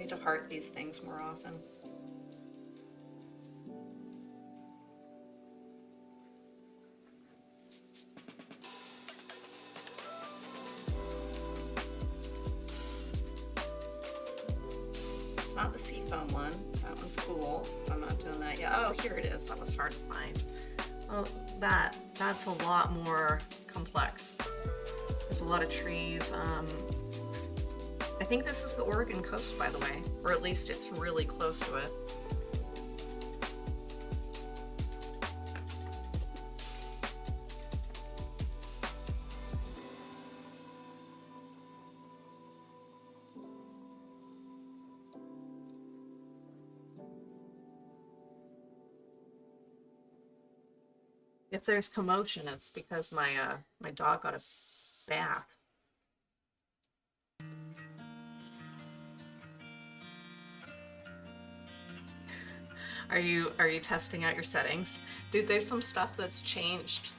need to heart these things more often. It's not the seafoam one. That one's cool. I'm not doing that yet. Oh, here it is. That was hard to find. Well, that's a lot more complex. There's a lot of trees. I think this is the Oregon coast, by the way, or at least it's really close to it. If there's commotion, it's because my my dog got a bath. Are you testing out your settings? Dude, there's some stuff that's changed.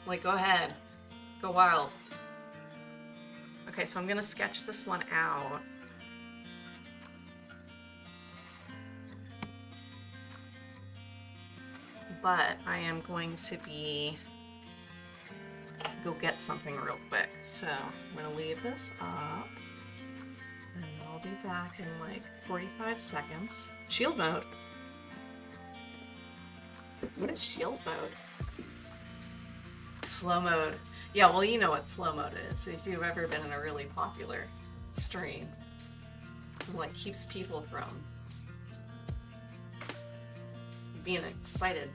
Like, go ahead. Go wild. Okay, so I'm gonna sketch this one out. But I am going to go get something real quick. So I'm gonna leave this up and I'll be back in like 45 seconds. Shield mode. What is shield mode? Slow mode. Yeah, well, you know what slow mode is. If you've ever been in a really popular stream, it like keeps people from being excited.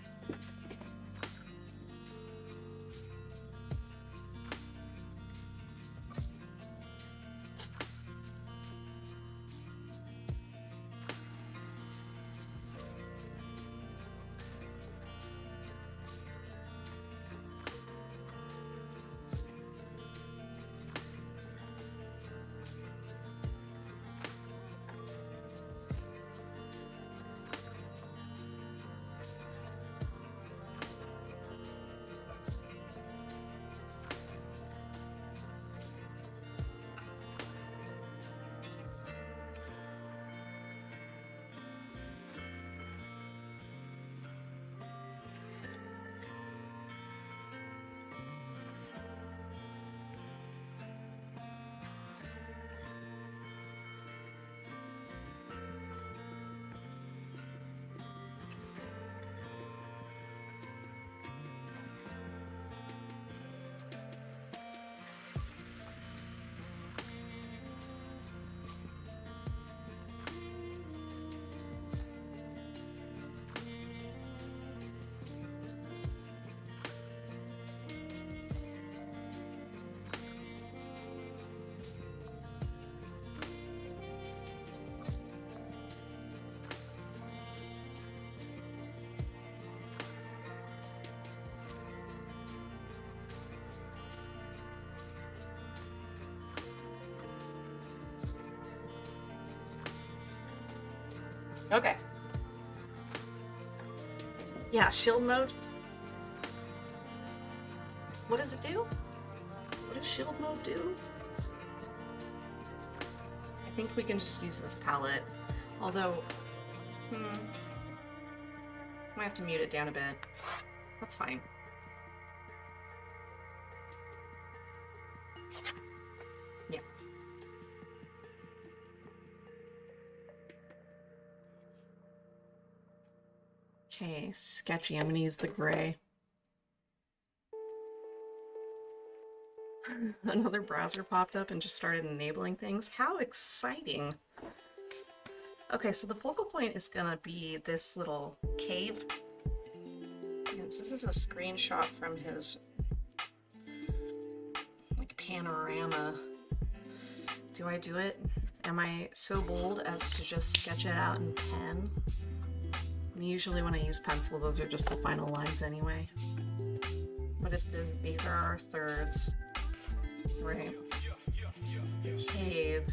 Okay. Yeah, shield mode. What does it do? What does shield mode do? I think we can just use this palette. Although, I have to mute it down a bit. That's fine. Yeah. Okay, sketchy. I'm gonna use the gray. Another browser popped up and just started enabling things. How exciting! Okay, so the focal point is gonna be this little cave. And so this is a screenshot from his like panorama. Do I do it? Am I so bold as to just sketch it out in pen? Usually when I use pencil, those are just the final lines anyway. But if these are our thirds, right? The cave.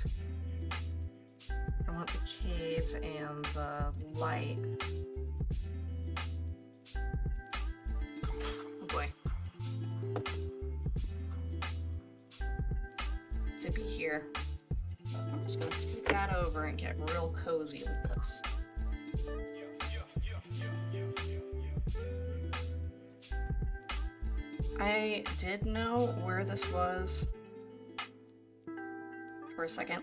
I want the cave and the light. Oh boy. To be here. just gonna scoot that over and get real cozy with this. I did know where this was for a second,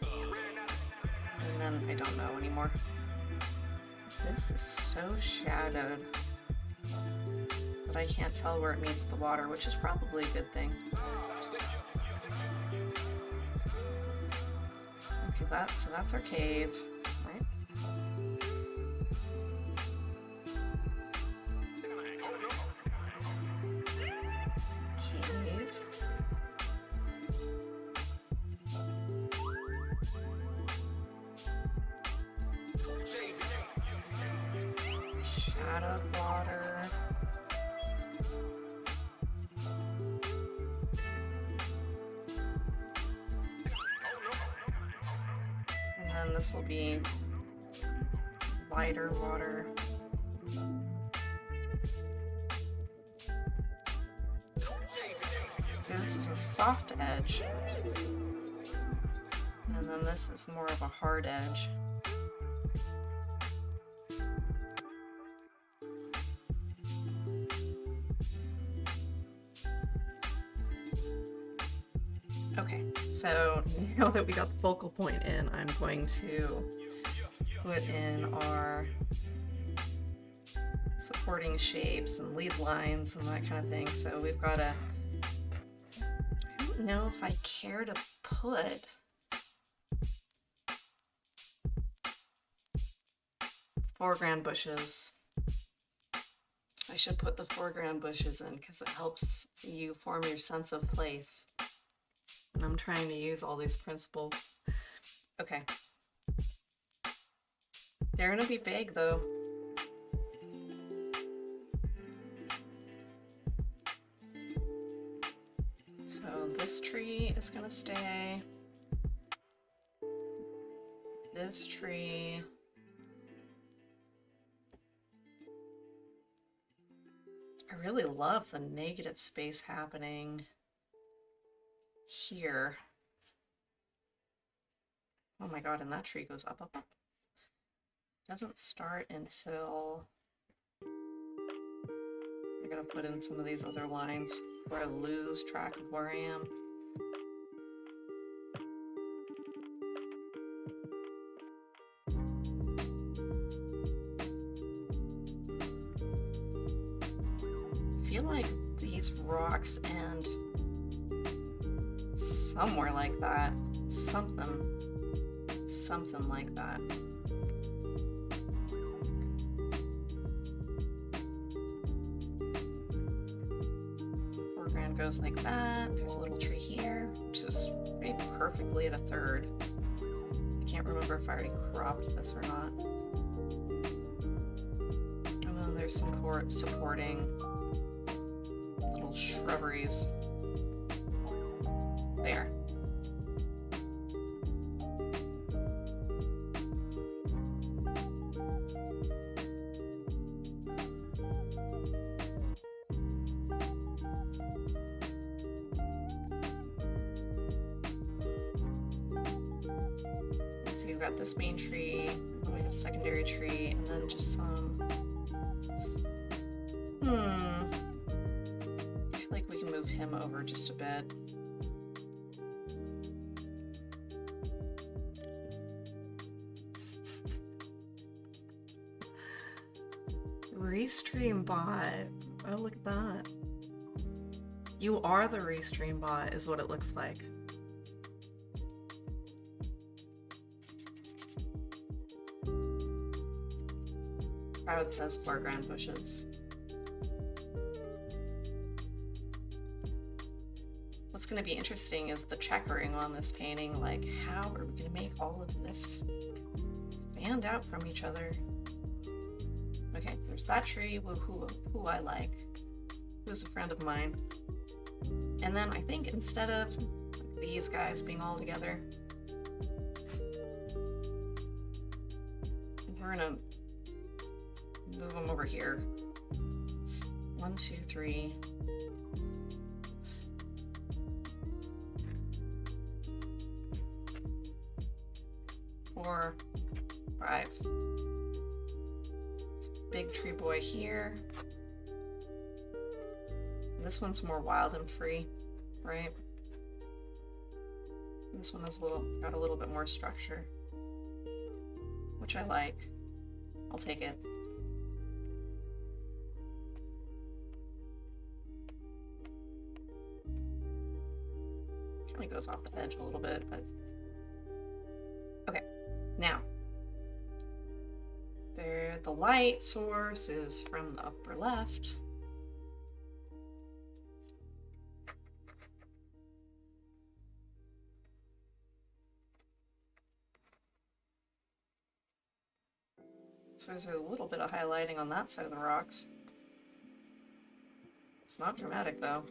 and then I don't know anymore. This is so shadowed that I can't tell where it meets the water, which is probably a good thing. Okay, that's our cave, right? Cave. Shadowed water. And then this will be lighter water. So this is a soft edge. And then this is more of a hard edge. Okay, so now that we got the focal point in, I'm going to put in our supporting shapes and lead lines and that kind of thing. So we've got a, I don't know if I care to put foreground bushes. I should put the foreground bushes in because it helps you form your sense of place. And I'm trying to use all these principles. Okay. They're gonna be big though. So this tree is gonna stay. This tree. I really love the negative space happening here. Oh my god, and that tree goes up, up, up. Doesn't start until I gotta put in some of these other lines where I lose track of where I am. I feel like these rocks end somewhere like that. Something like that. Foreground goes like that. There's a little tree here, which is pretty perfectly at a third. I can't remember if I already cropped this or not. And then there's some supporting little shrubberies. There. So you've got this main tree, and we have a secondary tree, and then just some. I feel like we can move him over just a bit. Restream bot. Oh, look at that. You are the restream bot, is what it looks like. Crowd says foreground bushes. What's going to be interesting is the checkering on this painting. Like, how are we going to make all of this stand out from each other? Okay, there's that tree who I like, who's a friend of mine. And then I think instead of these guys being all together, we're gonna move them over here. 1, 2, 3. 4, 5. Big tree boy here. And this one's more wild and free, right? This one has got a little bit more structure, which I like. I'll take it. Kind of goes off the edge a little bit, but okay. Now, there, the light source is from the upper left. So there's a little bit of highlighting on that side of the rocks. It's not dramatic though.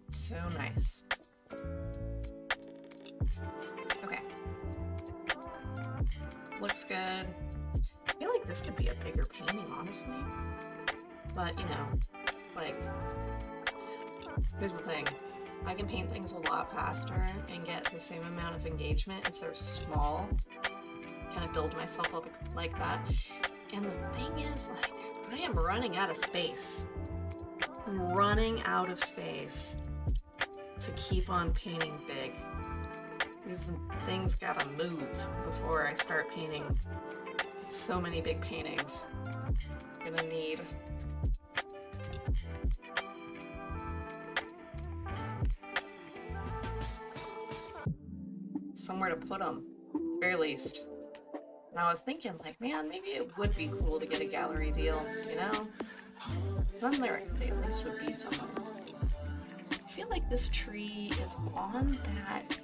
So nice. Okay. Looks good. I feel like this could be a bigger painting, honestly. But, you know, like, here's the thing. I can paint things a lot faster and get the same amount of engagement if they're small. Kind of build myself up like that. And the thing is, like, I am running out of space. I'm running out of space to keep on painting big. These things gotta move before I start painting so many big paintings. I'm gonna need somewhere to put them, at the very least. And I was thinking, like, man, maybe it would be cool to get a gallery deal, you know? Somewhere they at least would be somewhere. I feel like this tree is on that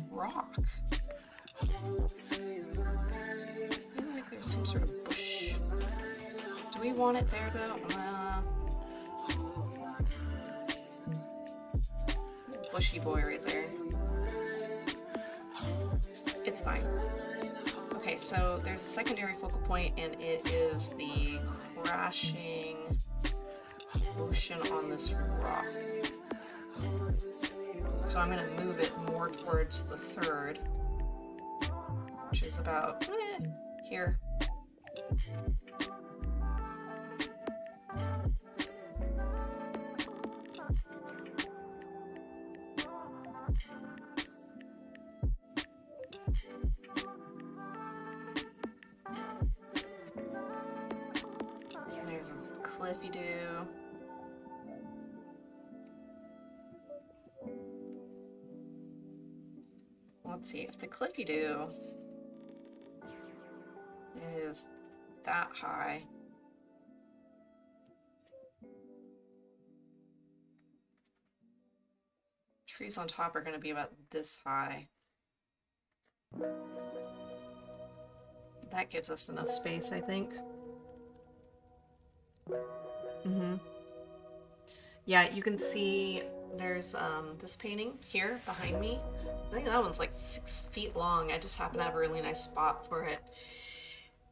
rock. I feel like there's some sort of bush. Do we want it there though? Bushy boy right there. It's fine. Okay, so there's a secondary focal point and it is the crashing ocean on this rock. So I'm going to move it more towards the third, which is about here. There's this cliffy do. Let's see if the cliffy-do is that high. Trees on top are going to be about this high. That gives us enough space, I think. Yeah, you can see there's this painting here behind me. I think that one's like 6 feet long. I just happen to have a really nice spot for it.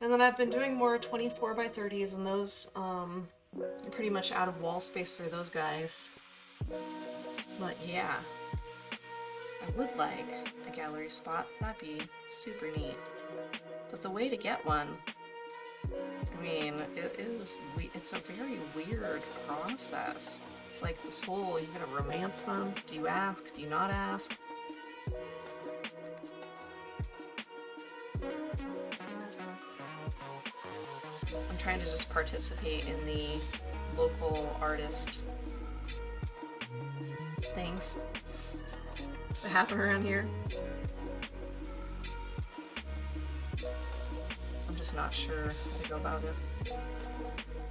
And then I've been doing more 24 by 30s, and those are pretty much out of wall space for those guys. But yeah, I would like a gallery spot. That'd be super neat. But the way to get one, I mean, it's a very weird process. It's like this whole, you gotta romance them. Do you ask? Do you not ask? I'm trying to just participate in the local artist things that happen around here. I'm just not sure how to go about it.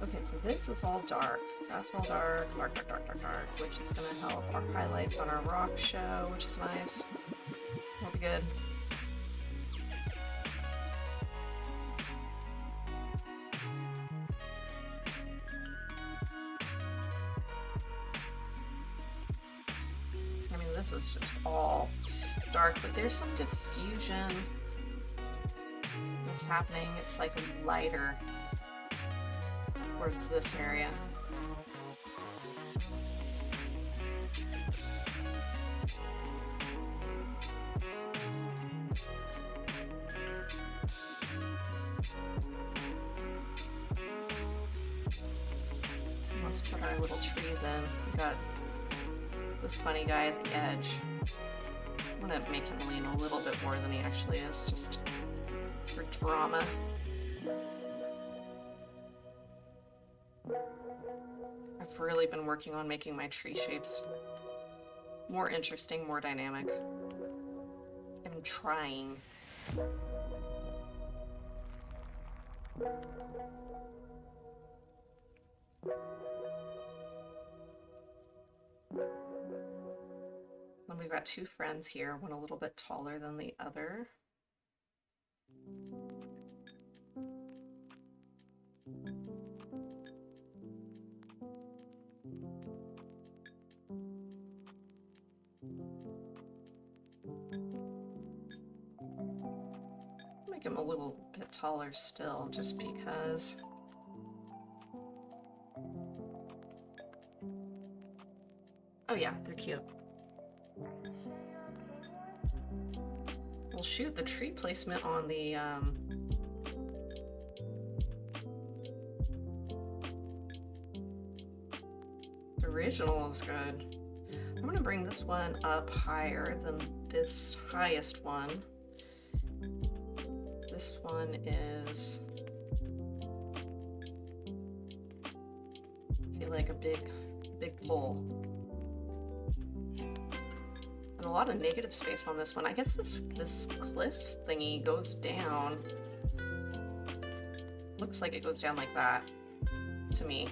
Okay, so this is all dark. That's all dark, dark, dark, dark, dark, dark, which is going to help our highlights on our rock show, which is nice. That'll be good. I mean, this is just all dark, but there's some diffusion that's happening. It's like lighter towards this area. Let's put our little trees in. We got this funny guy at the edge. I'm gonna make him lean a little bit more than he actually is, just for drama. I've really been working on making my tree shapes more interesting, more dynamic. I'm trying. Then we've got two friends here, one a little bit taller than the other. Make him a little bit taller still, just because. Oh yeah, they're cute. We'll shoot the tree placement on the original is good. I'm gonna bring this one up higher than this highest one. This one is, I feel like a big pull. And a lot of negative space on this one. I guess this cliff thingy goes down. Looks like it goes down like that to me.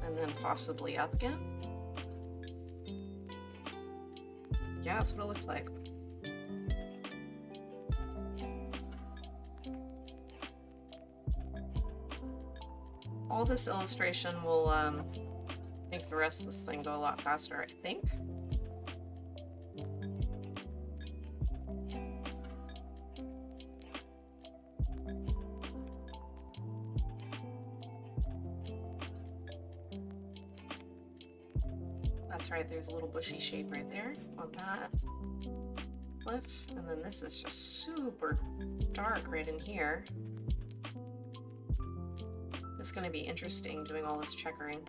And then possibly up again. Yeah, that's what it looks like. All this illustration will make the rest of this thing go a lot faster, I think. That's right, there's a little bushy shape right there on that cliff. And then this is just super dark right in here. It's going to be interesting doing all this checkering.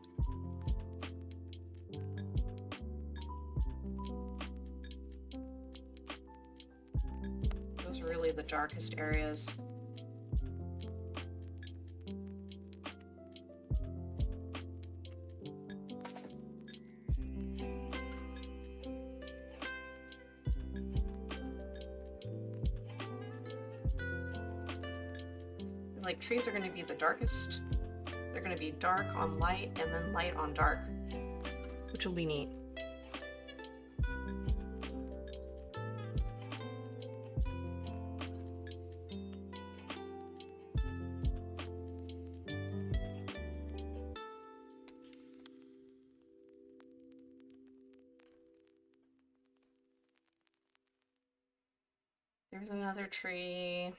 Those are really the darkest areas. Like, trees are going to be the darkest. They're going to be dark on light and then light on dark, which will be neat. There's another tree.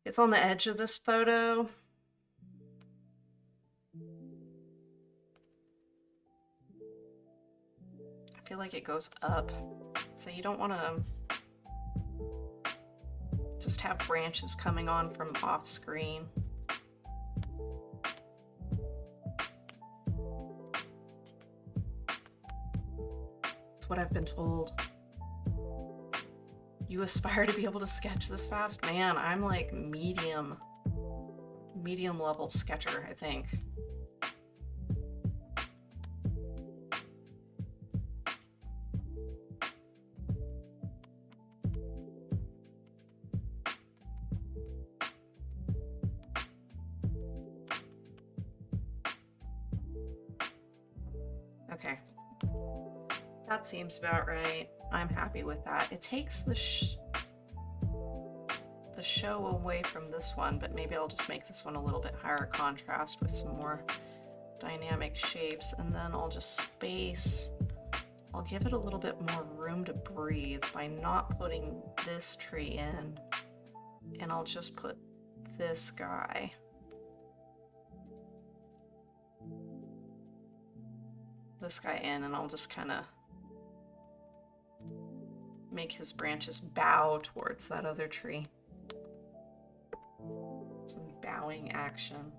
It's on the edge of this photo. I feel like it goes up, so you don't want to just have branches coming on from off screen. That's what I've been told. You aspire to be able to sketch this fast? Man, I'm like medium level sketcher, I think. That seems about right. I'm happy with that. It takes the show away from this one, but maybe I'll just make this one a little bit higher contrast with some more dynamic shapes, and then I'll just space. I'll give it a little bit more room to breathe by not putting this tree in, and I'll just put this guy. This guy in, and I'll just kind of make his branches bow towards that other tree. Some bowing action.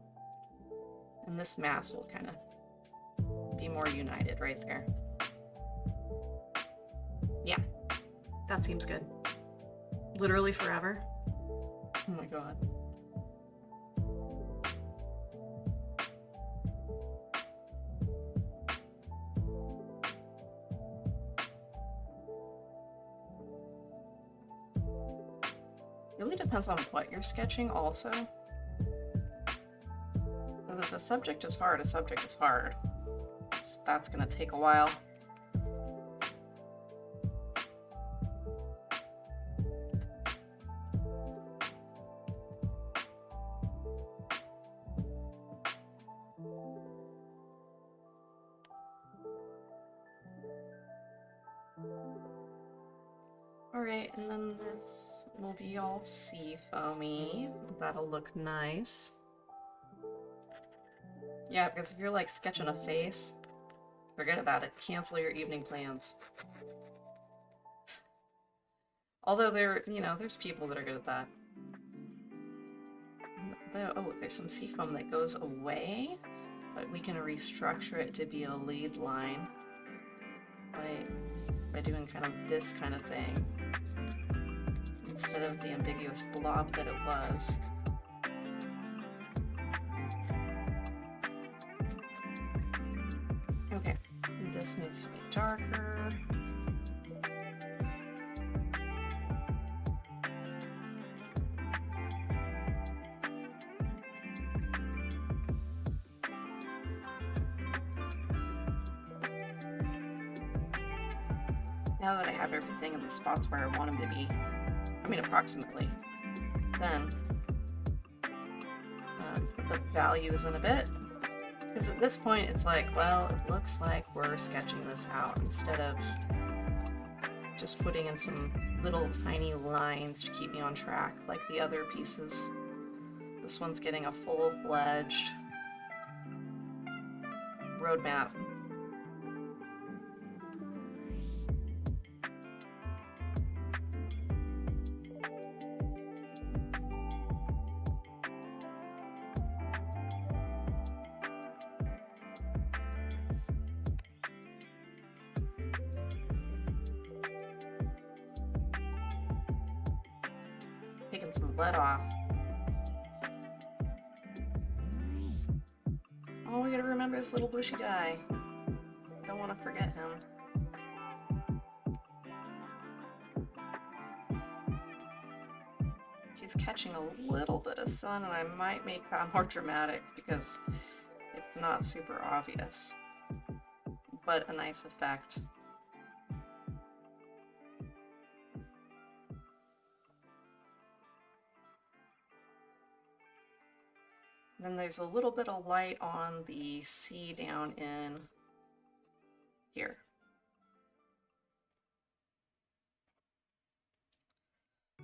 And this mass will kind of be more united right there. Yeah, that seems good. Literally forever. Oh my god. Really depends on what you're sketching also. Because if a subject is hard, a subject is hard. So that's gonna take a while. Alright, and then this will be all sea foamy. That'll look nice. Yeah, because if you're like sketching a face, forget about it. Cancel your evening plans. Although there's people that are good at that. Oh, there's some sea foam that goes away, but we can restructure it to be a lead line by doing kind of this kind of thing instead of the ambiguous blob that it was. Okay, this needs to be darker. Now that I have everything in the spots where I want them to be, I mean approximately, then put the values in a bit. Because at this point it's like, well, it looks like we're sketching this out instead of just putting in some little tiny lines to keep me on track like the other pieces. This one's getting a full-fledged roadmap. Taking some lead off. Oh, we gotta remember this little bushy guy. Don't want to forget him. He's catching a little bit of sun, and I might make that more dramatic because it's not super obvious, but a nice effect. Then there's a little bit of light on the sea down in here.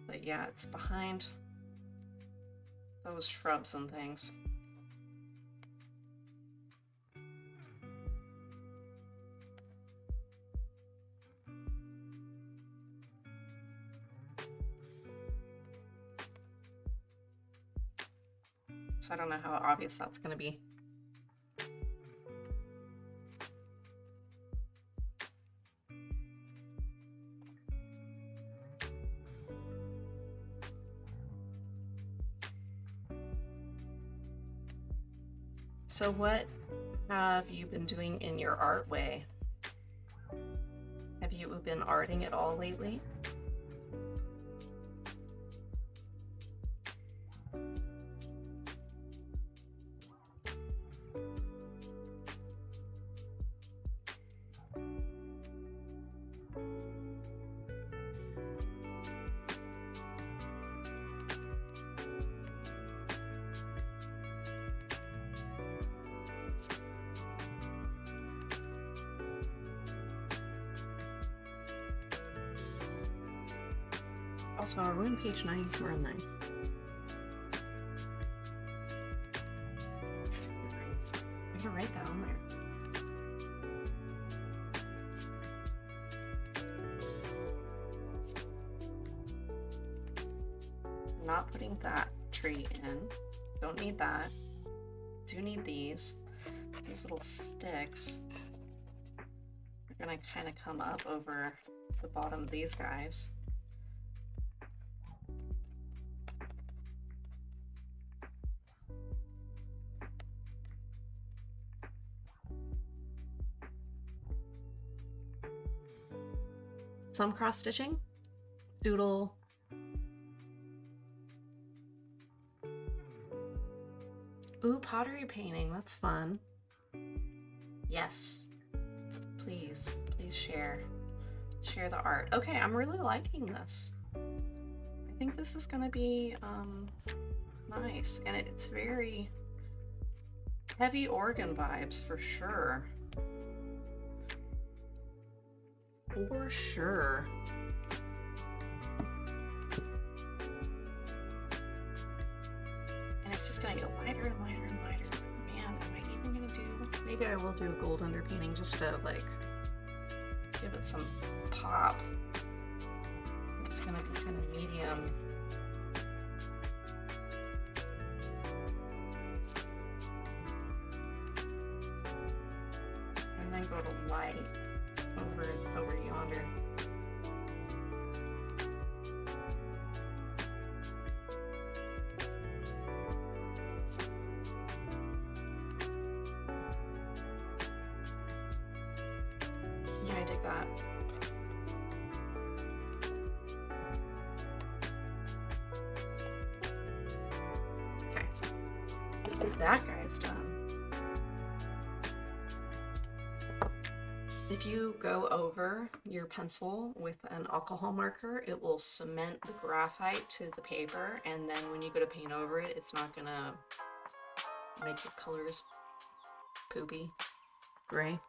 But yeah, it's behind those shrubs and things. So I don't know how obvious that's going to be. So what have you been doing in your art way? Have you been arting at all lately? Also, are we on page 9? We're on 9. I'm gonna write that on there. I'm not putting that tree in. Don't need that. Do need these. These little sticks are gonna kind of come up over the bottom of these guys. Some cross stitching, doodle. Ooh, pottery painting, that's fun. Yes, please share the art. Okay, I'm really liking this. I think this is gonna be nice, and it's very heavy organ vibes for sure. For sure. And it's just gonna get lighter and lighter and lighter. Man, am I even gonna do, maybe I will do a gold underpainting just to like give it some pop. It's gonna be kind of medium. And then go to light over yonder. Yeah, I dig that. Okay, that guy's done. If you go over your pencil with an alcohol marker, it will cement the graphite to the paper, and then when you go to paint over it, it's not gonna make your colors poopy gray.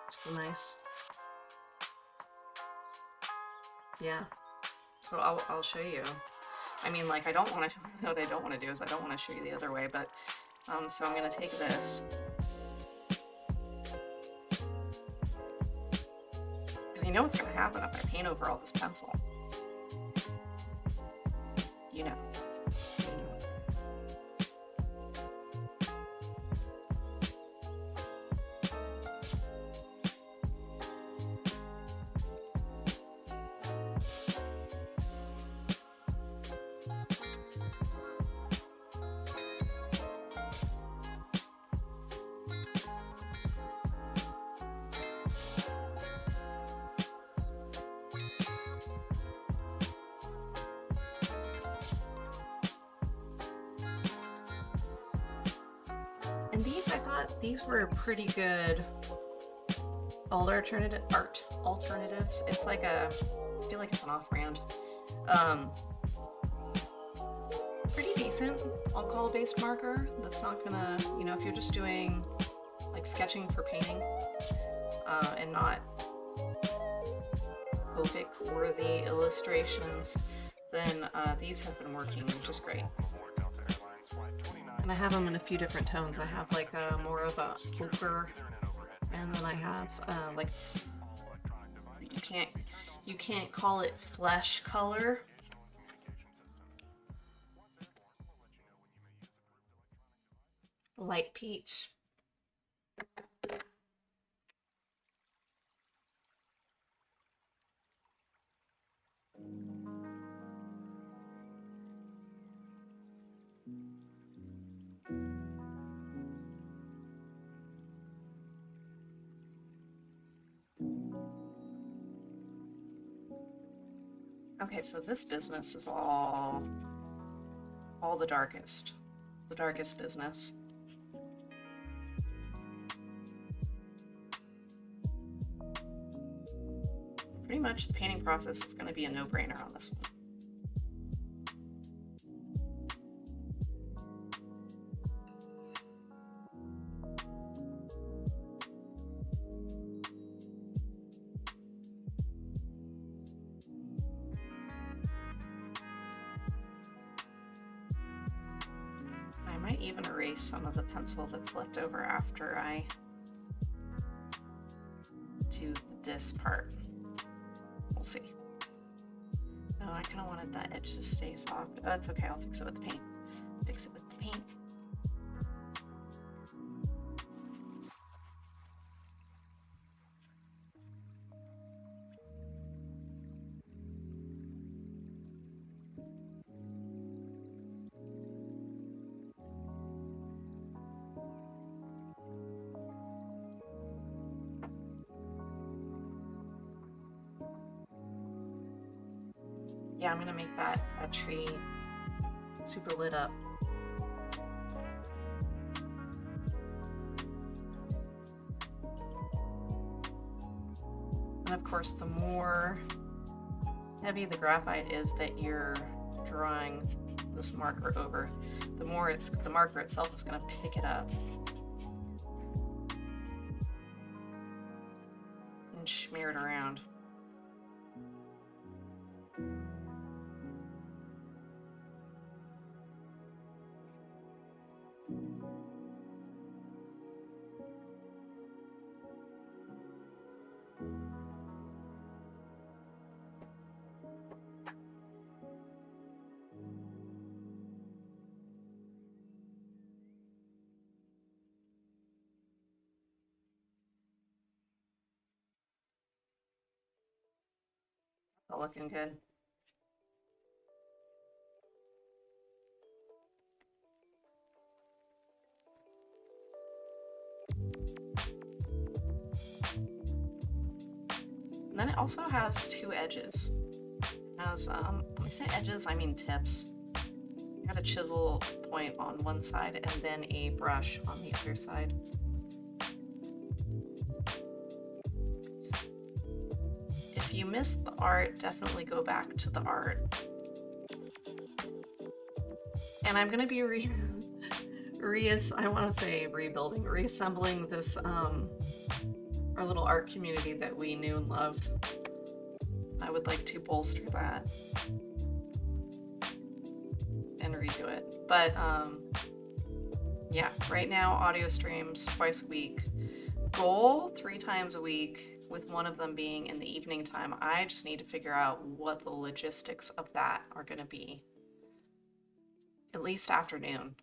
Still nice. Yeah, so I'll show you. I mean, like, I don't want to, what I don't want to do is I don't want to show you the other way, but so I'm gonna take this. You know what's going to happen if I paint over all this pencil. You know. And these, I thought these were pretty good alternatives. It's like I feel like it's an off-brand. Pretty decent alcohol-based marker. That's not gonna, you know, if you're just doing like sketching for painting and not Opic-worthy illustrations, then these have been working just great. And I have them in a few different tones. I have like more of a ochre, and then I have like, you can't call it flesh color. Light peach. Okay, so this business is all the darkest business. Pretty much the painting process is going to be a no-brainer on this one. might even erase some of the pencil that's left over after I do this part. We'll see. Oh, I kind of wanted that edge to stay soft. Oh, it's okay, I'll fix it with the paint. Fix it with the paint. Yeah, I'm gonna make that tree super lit up. And of course, the more heavy the graphite is that you're drawing this marker over, the more the marker itself is gonna pick it up and smear it around. All looking good. And then it also has two edges. It has, when I say edges, I mean tips. I got a chisel point on one side and then a brush on the other side. If you missed the art, definitely go back to the art. And I'm gonna be reassembling this, our little art community that we knew and loved. I would like to bolster that and redo it. But yeah, right now audio streams twice a week. Goal 3 times a week, with one of them being in the evening time. I just need to figure out what the logistics of that are gonna be. At least afternoon.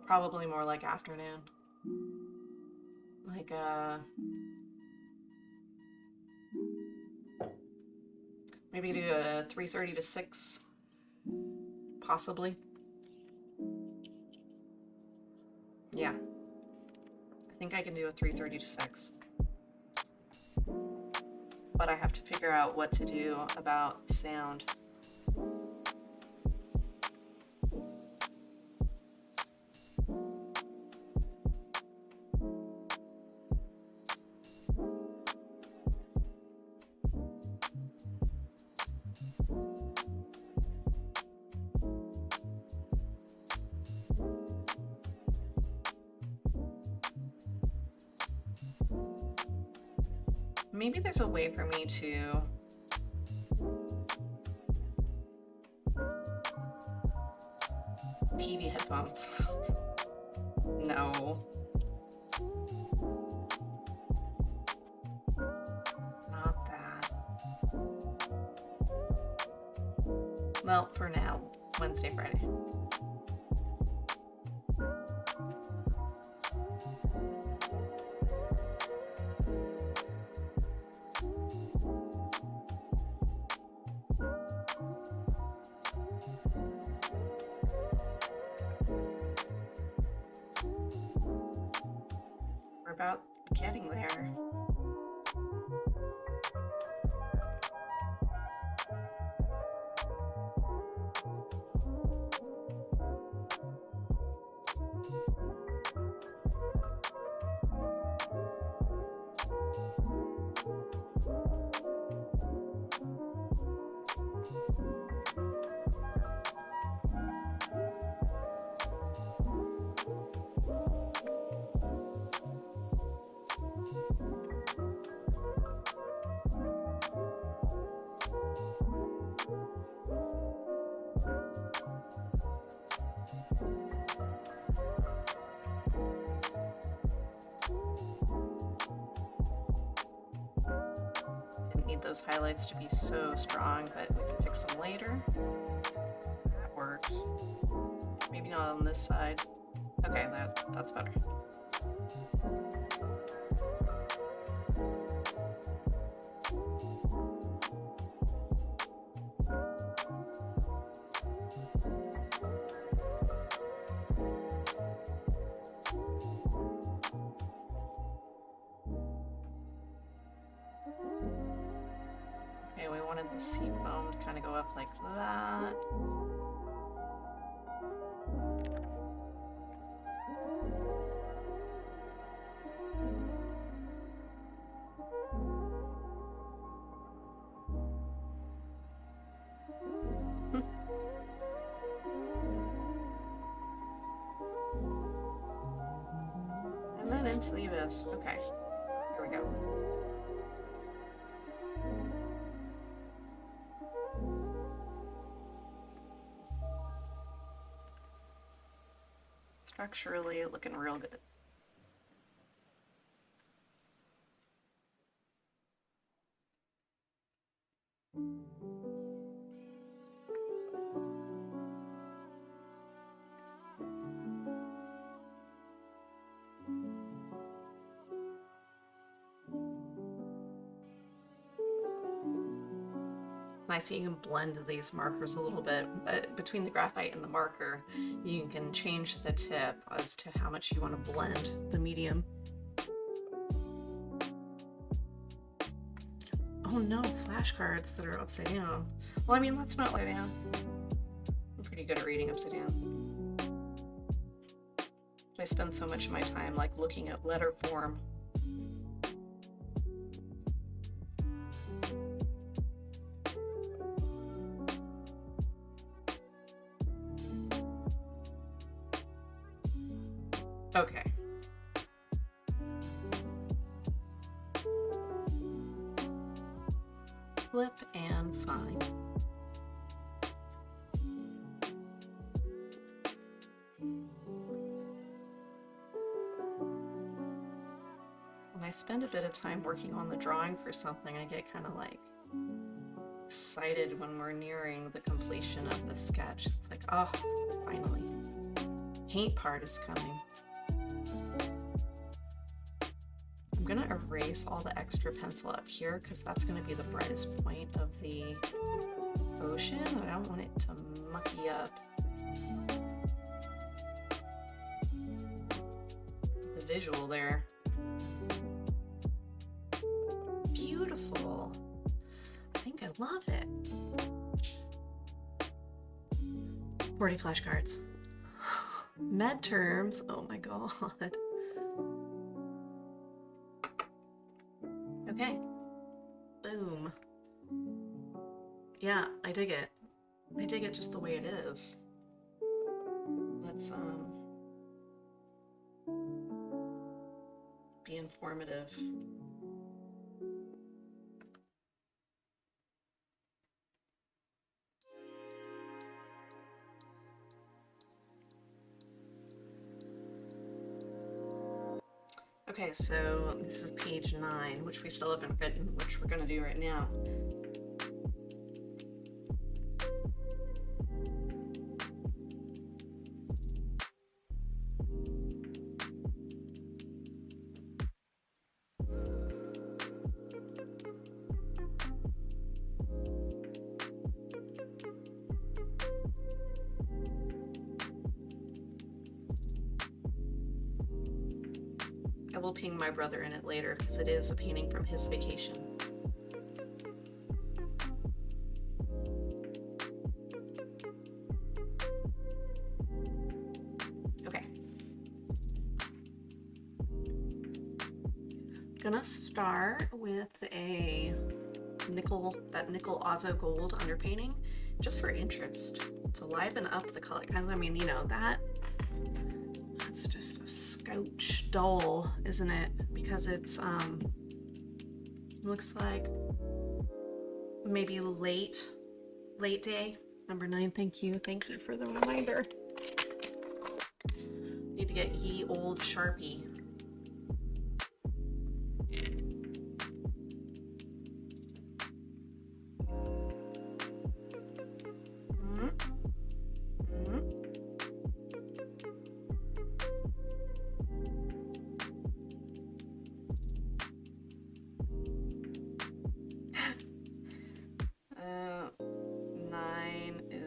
Probably more like afternoon. Like maybe do a 3:30 to 6, possibly. Yeah, I think I can do a 3:30 to 6. But I have to figure out what to do about sound. Maybe there's a way for me to TV headphones. No. Not that. Well, for now, Wednesday, Friday. About getting there. those highlights to be so strong, but we can fix them later. That works. Maybe not on this side. Okay, that's better. Okay, we wanted the sea foam to kind of go up like that. And then into the abyss. Okay, here we go. Structurally looking real good. Nice, you can blend these markers a little bit, but between the graphite and the marker, you can change the tip as to how much you want to blend the medium. Oh no, flashcards that are upside down. Well, I mean, let's not lie down. I'm pretty good at reading upside down. I spend so much of my time like looking at letter form. Okay. Flip and find. When I spend a bit of time working on the drawing for something, I get kind of like excited when we're nearing the completion of the sketch. It's like, oh, finally. Paint part is coming. I'm gonna erase all the extra pencil up here because that's gonna be the brightest point of the ocean. I don't want it to mucky up the visual there. Beautiful. I think I love it. 40 flashcards. Med terms. Oh my god. Okay. Boom. Yeah, I dig it. I dig it just the way it is. Let's be informative. Okay, so this is page 9, which we still haven't written, which we're going to do right now. I will ping my brother in it later because it is a painting from his vacation. Okay. Gonna start with a nickel, that nickel Ozo gold underpainting, just for interest, to liven up the color. I mean, you know, that's just a scotch dull, isn't it? Because it's looks like maybe late day. Number 9, thank you for the reminder. Need to get ye old Sharpie.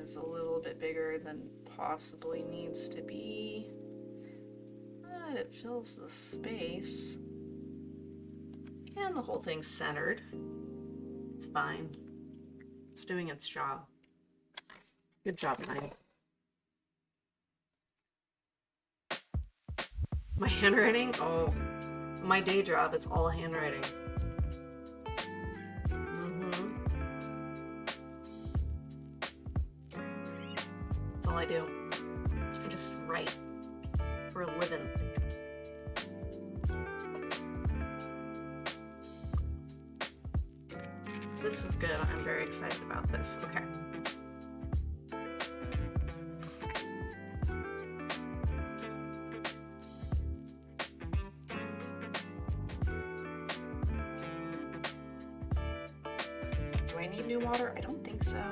is a little bit bigger than possibly needs to be, but it fills the space. And the whole thing's centered. It's fine. It's doing its job. Good job, Nine. My handwriting? Oh, my day job, it's all handwriting. That's all I do. I just write for a living. This is good. I'm very excited about this. Okay. Do I need new water? I don't think so.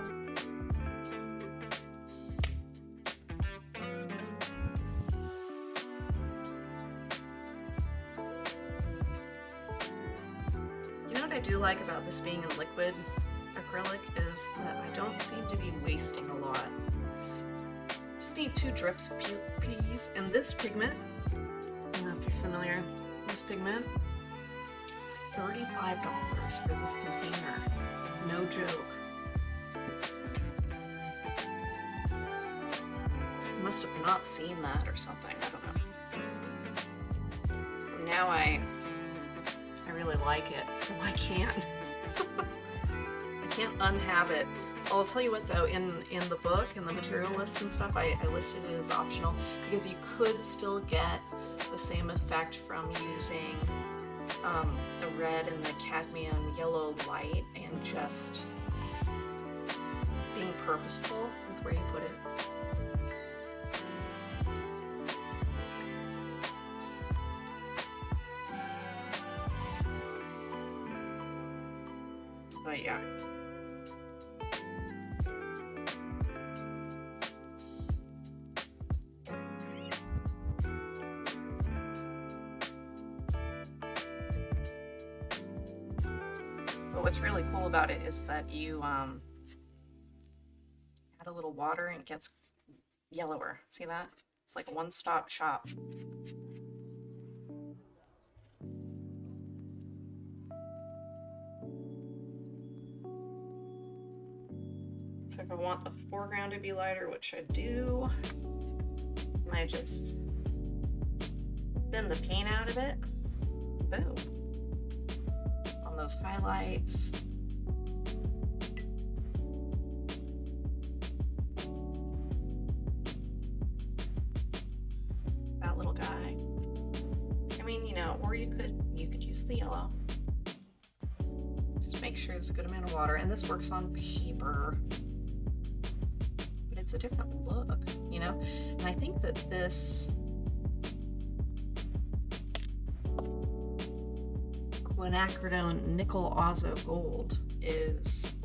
I do like about this being in liquid acrylic is that I don't seem to be wasting a lot. Just need 2 drips please. And this pigment, I don't know if you're familiar with this pigment, it's like $35 for this container. No joke. I must have not seen that or something, I don't know. And now I really like it, so I can't unhab it. I'll tell you what though, in the book, in the material list and stuff, I listed it as optional because you could still get the same effect from using the red and the cadmium yellow light and just being purposeful with where you put it. But yeah. But what's really cool about it is that you add a little water and it gets yellower. See that? It's like a one-stop shop. So if I want the foreground to be lighter, which I do, and I just thin the paint out of it, boom, on those highlights. That little guy. I mean, you know, or you could use the yellow. Just make sure there's a good amount of water, and this works on paper. It's a different look, you know? And I think that this quinacridone nickel Azo gold is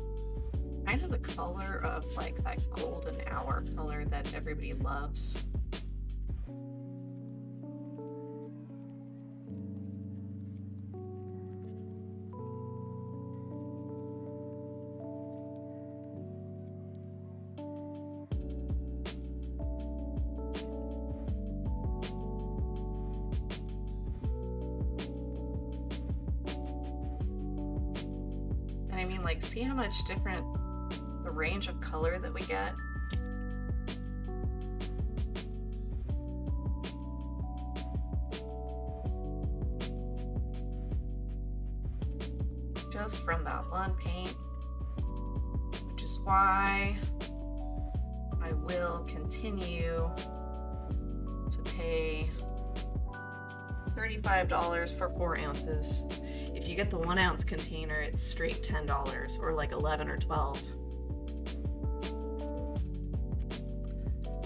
kind of the color of like that golden hour color that everybody loves. I mean, like, see how much different the range of color that we get? Just from that one paint, which is why I will continue to pay $35 for 4 ounces. If you get the 1 ounce container, it's straight $10 or like 11 or 12.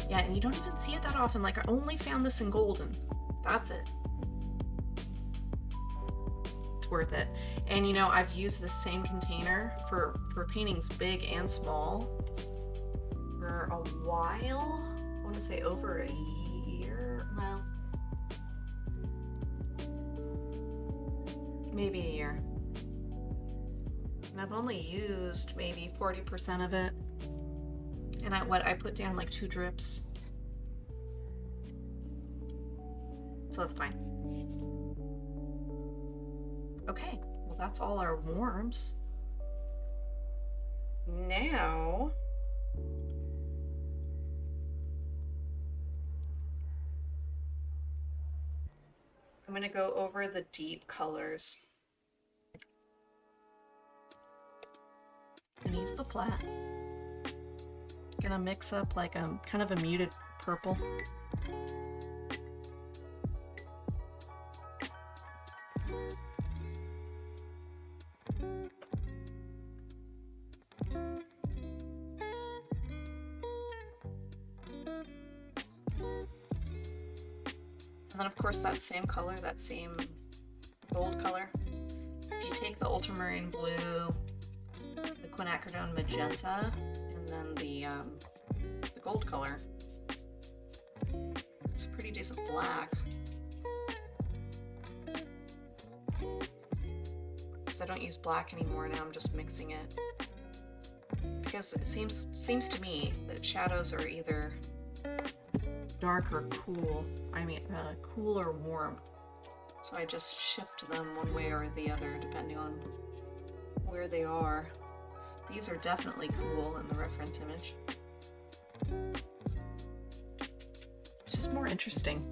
Yeah, and you don't even see it that often. Like, I only found this in golden. That's it. It's worth it. And you know, I've used the same container for paintings big and small for a while. I want to say over a year. Well, maybe a year. And I've only used maybe 40% of it. And I put down like 2 drips. So that's fine. Okay, well that's all our warms. Now I'm going to go over the deep colors and use the flat. Gonna mix up like a kind of a muted purple. And then of course that same color, that same gold color, if you take the ultramarine blue, the quinacridone magenta, and then the gold color, it's a pretty decent black. Because I don't use black anymore now, I'm just mixing it. Because it seems to me that shadows are either dark or cool. Cool or warm. So I just shift them one way or the other depending on where they are. These are definitely cool in the reference image. It's just more interesting.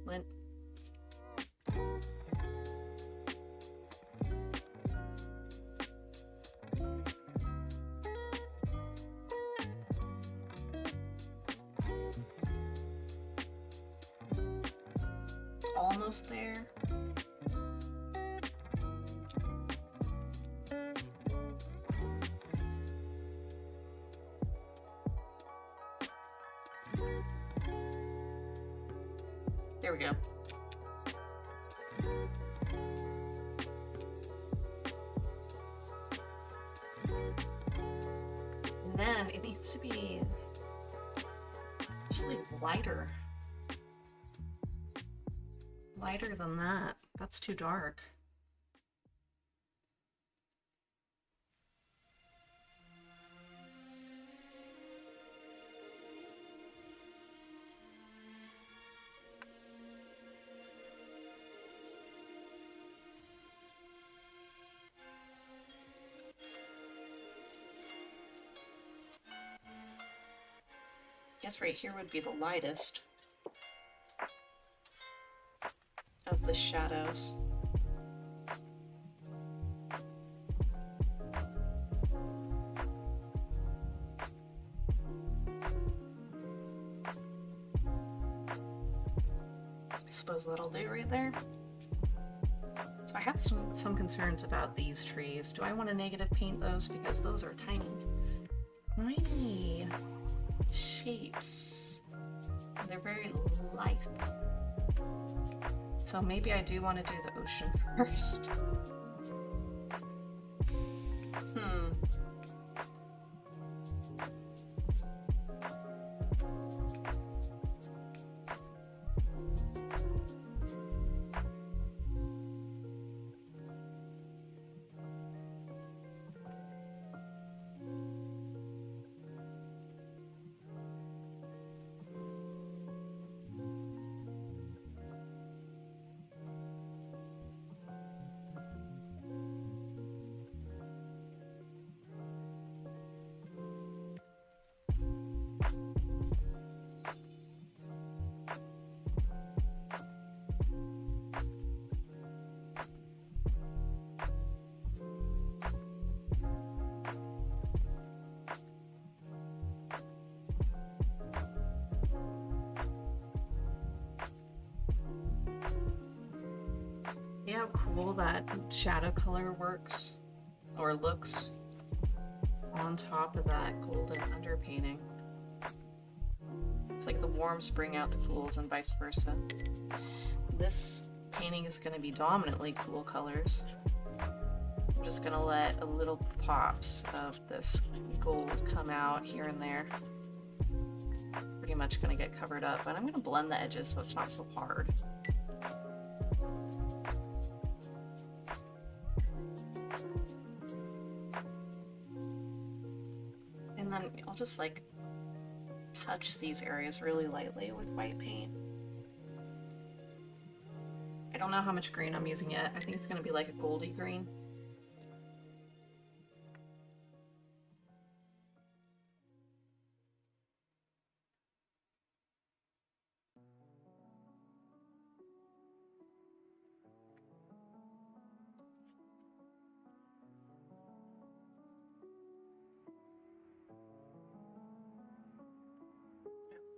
Lint. Almost there. There we go. And then it needs to be actually lighter. Lighter than that. That's too dark. I guess right here would be the lightest of the shadows. I suppose that'll do right there. So I have some concerns about these trees. Do I want to negative paint those? Because those are tiny shapes. And they're very light. So maybe I do want to do the ocean first. See how cool that shadow color works or looks on top of that golden underpainting. It's like the warms bring out the cools and vice versa. This painting is going to be dominantly cool colors. I'm just going to let a little pops of this gold come out here and there. Pretty much going to get covered up, but I'm going to blend the edges so it's not so hard. And then I'll just like touch these areas really lightly with white paint. I don't know how much green I'm using yet. I think it's going to be like a goldy green.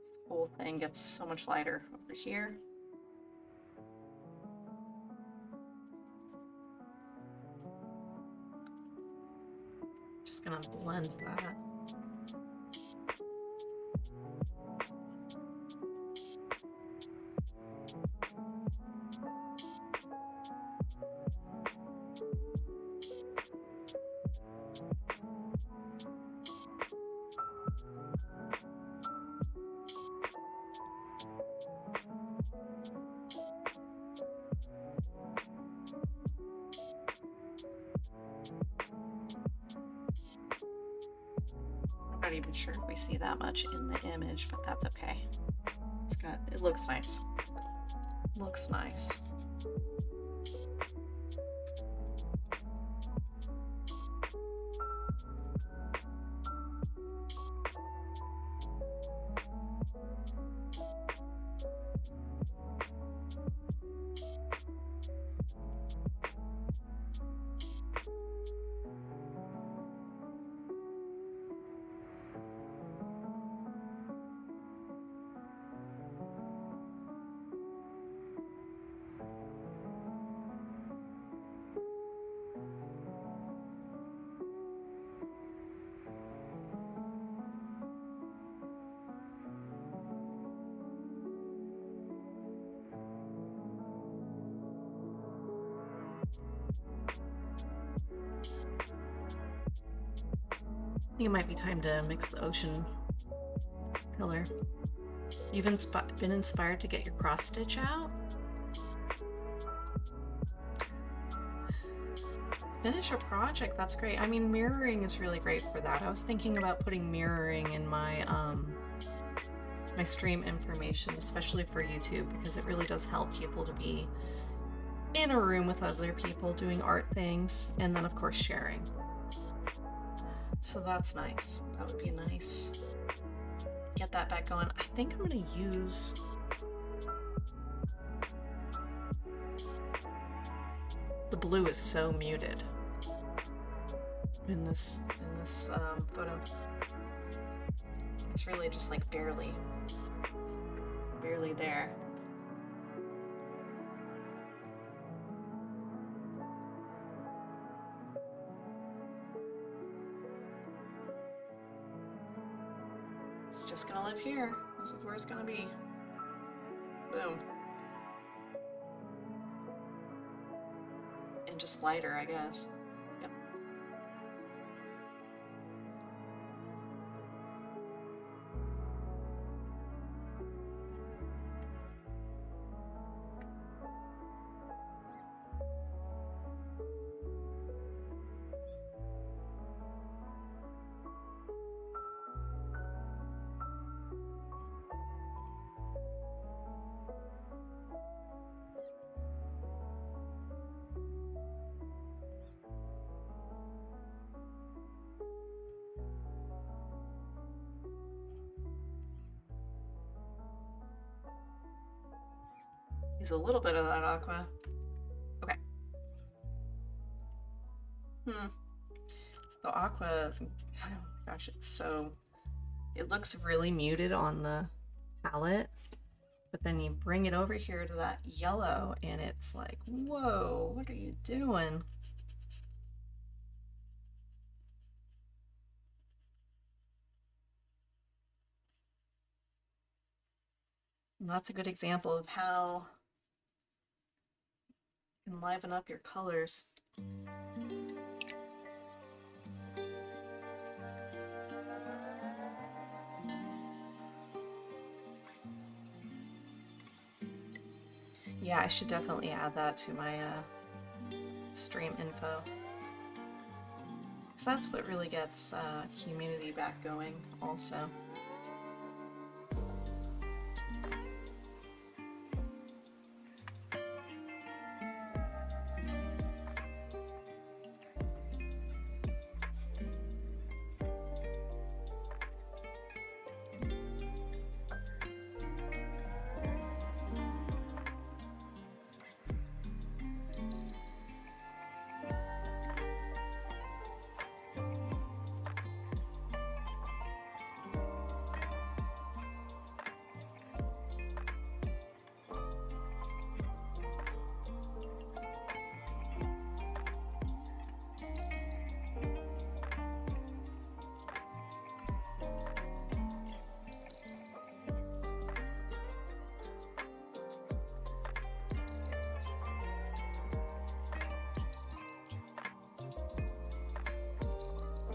This whole thing gets so much lighter over here. Just gonna blend that. I'm not even sure if we see that much in the image, but that's okay. It looks nice. Looks nice. I think it might be time to mix the ocean color. You've been inspired to get your cross stitch out? Finish a project, that's great. I mean, mirroring is really great for that. I was thinking about putting mirroring in my my stream information, especially for YouTube, because it really does help people to be in a room with other people doing art things, and then of course sharing. So that's nice. That would be nice. Get that back going. I think I'm gonna use the blue is so muted in this photo. It's really just like barely there. It's just gonna live here. This is where it's gonna be. Boom. And just lighter, I guess. Yep. Use a little bit of that aqua. Okay. The aqua, oh my gosh, it looks really muted on the palette, but then you bring it over here to that yellow and it's like, whoa, what are you doing? And that's a good example of how you can liven up your colors. Yeah, I should definitely add that to my stream info. So that's what really gets community back going also.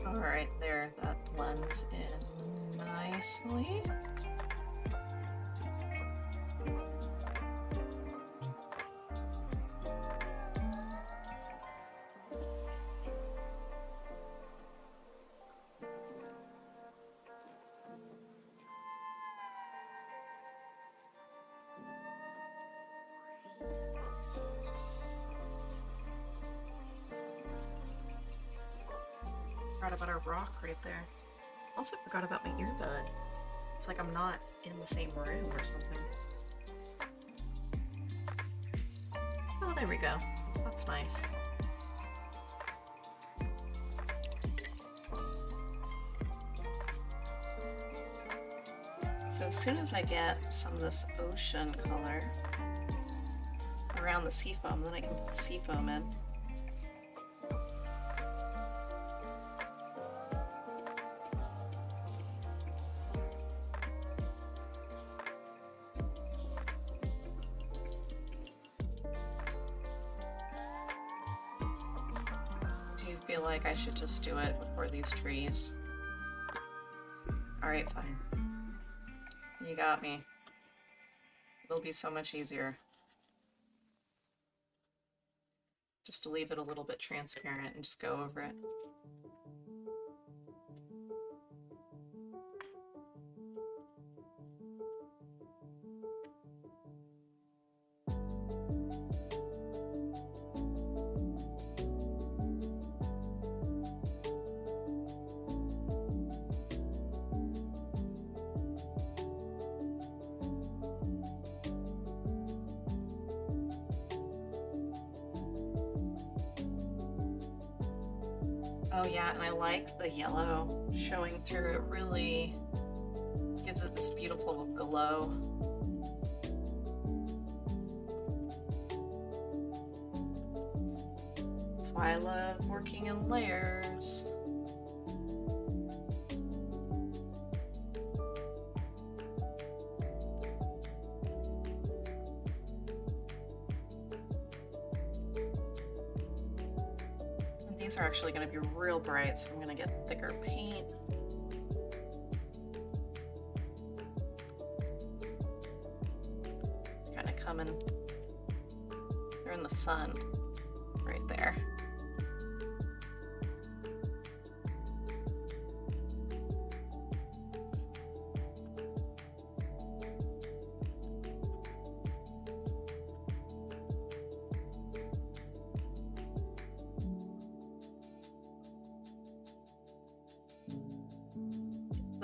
Alright, there, that blends in nicely. Forgot about our rock right there. Also forgot about my earbud. It's like I'm not in the same room or something. Oh, there we go. That's nice. So as soon as I get some of this ocean color around the seafoam, then I can put the seafoam in. Feel like I should just do it before these trees. Alright, fine. You got me. It'll be so much easier. Just to leave it a little bit transparent and just go over it. Oh yeah, and I like the yellow showing through. It really gives it this beautiful glow. That's why I love working in layers. These are actually going to be real bright, so I'm going to get thicker paint. Kind of coming. They're in the sun right there.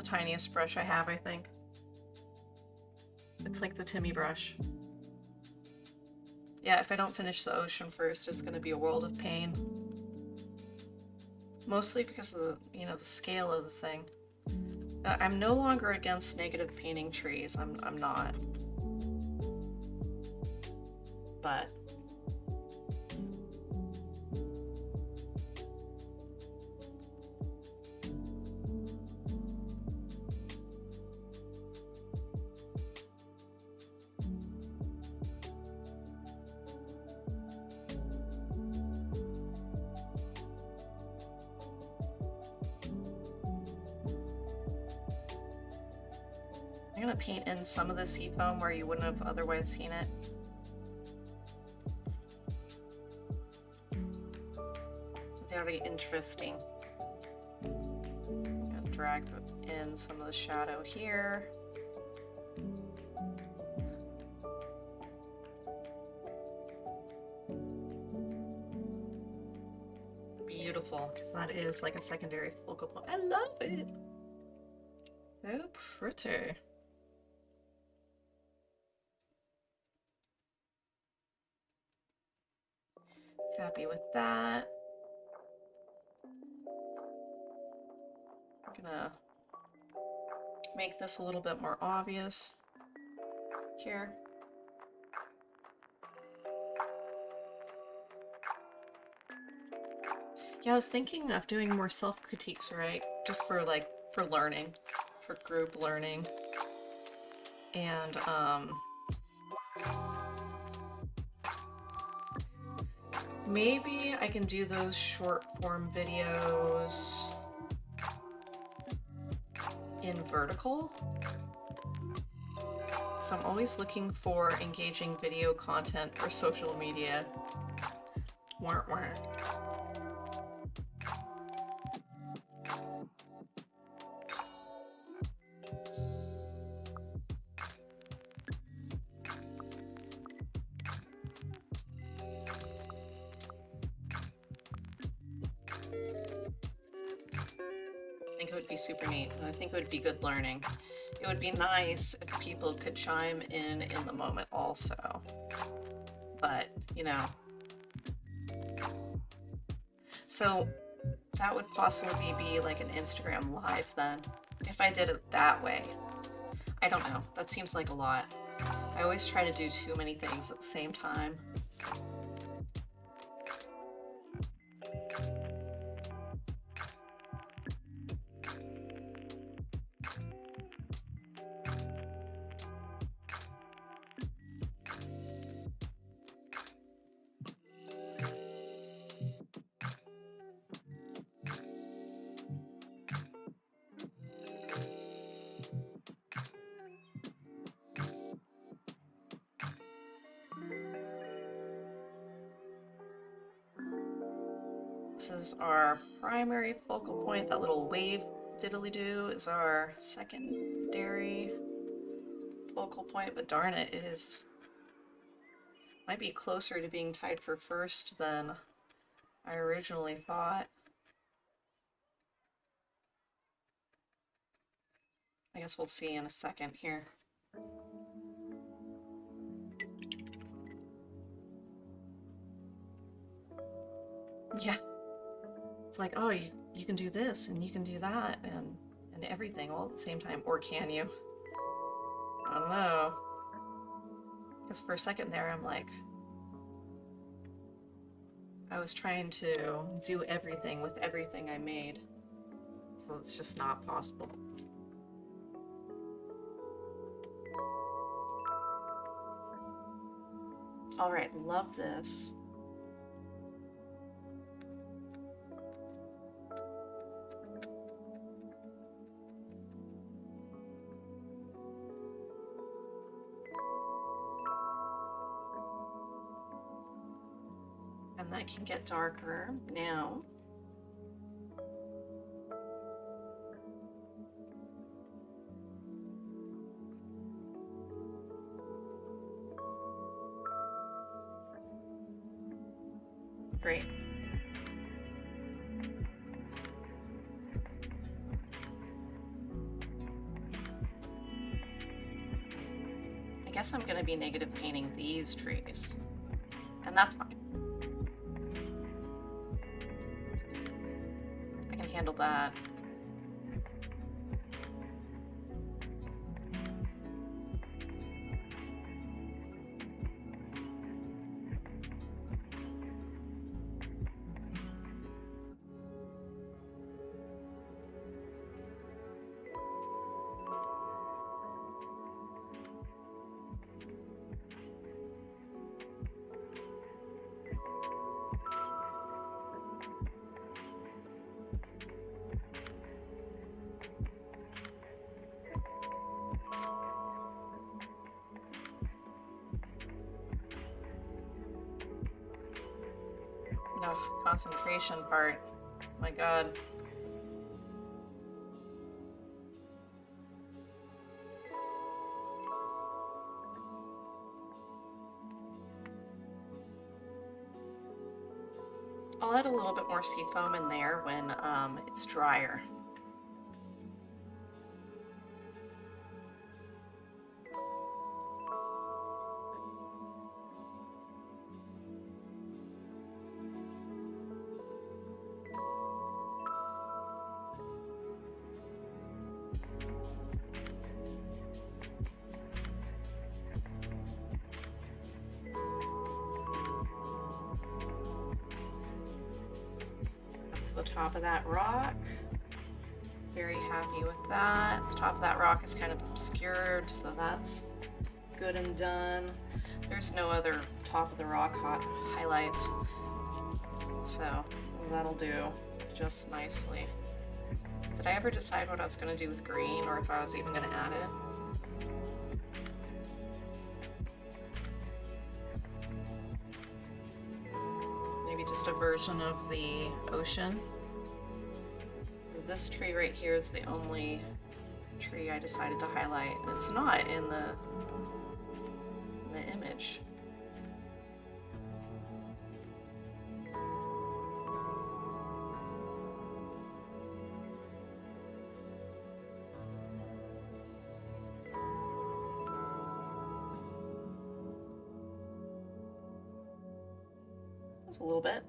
Tiniest brush I have, I think. It's like the Timmy brush. Yeah, if I don't finish the ocean first, it's gonna be a world of pain. Mostly because of the, you know, the scale of the thing. I'm no longer against negative painting trees. I'm not. But I'm gonna paint in some of the seafoam where you wouldn't have otherwise seen it. really interesting. And drag in some of the shadow here. Beautiful, because that is like a secondary focal point. I love it. So pretty. Happy with that. I'm gonna make this a little bit more obvious here. Yeah, I was thinking of doing more self-critiques, right? Just for like, for learning, for group learning. And, maybe I can do those short form videos in vertical. So I'm always looking for engaging video content for social media. Wah, wah. I think it would be super neat, and I think it would be good learning. It would be nice if people could chime in the moment also. But, you know. So that would possibly be like an Instagram live then, if I did it that way. I don't know, that seems like a lot. I always try to do too many things at the same time. This is our primary focal point. That little wave diddly-do is our secondary focal point, but darn it, it is might be closer to being tied for first than I originally thought. I guess we'll see in a second here. Yeah. It's like, oh, you can do this and you can do that and everything all at the same time. Or can you? I don't know. Because for a second there, I'm like, I was trying to do everything with everything I made. So it's just not possible. All right, love this. And that can get darker now. Great. I guess I'm going to be negative painting these trees, and that's fine. I can handle that. No, concentration part. My God. I'll add a little bit more sea foam in there when it's drier. The top of that rock. Very happy with that. The top of that rock is kind of obscured, so that's good and done. There's no other top of the rock highlights, so that'll do just nicely. Did I ever decide what I was going to do with green, or if I was even going to add it? Just a version of the ocean. This tree right here is the only tree I decided to highlight. It's not in the image. A little bit.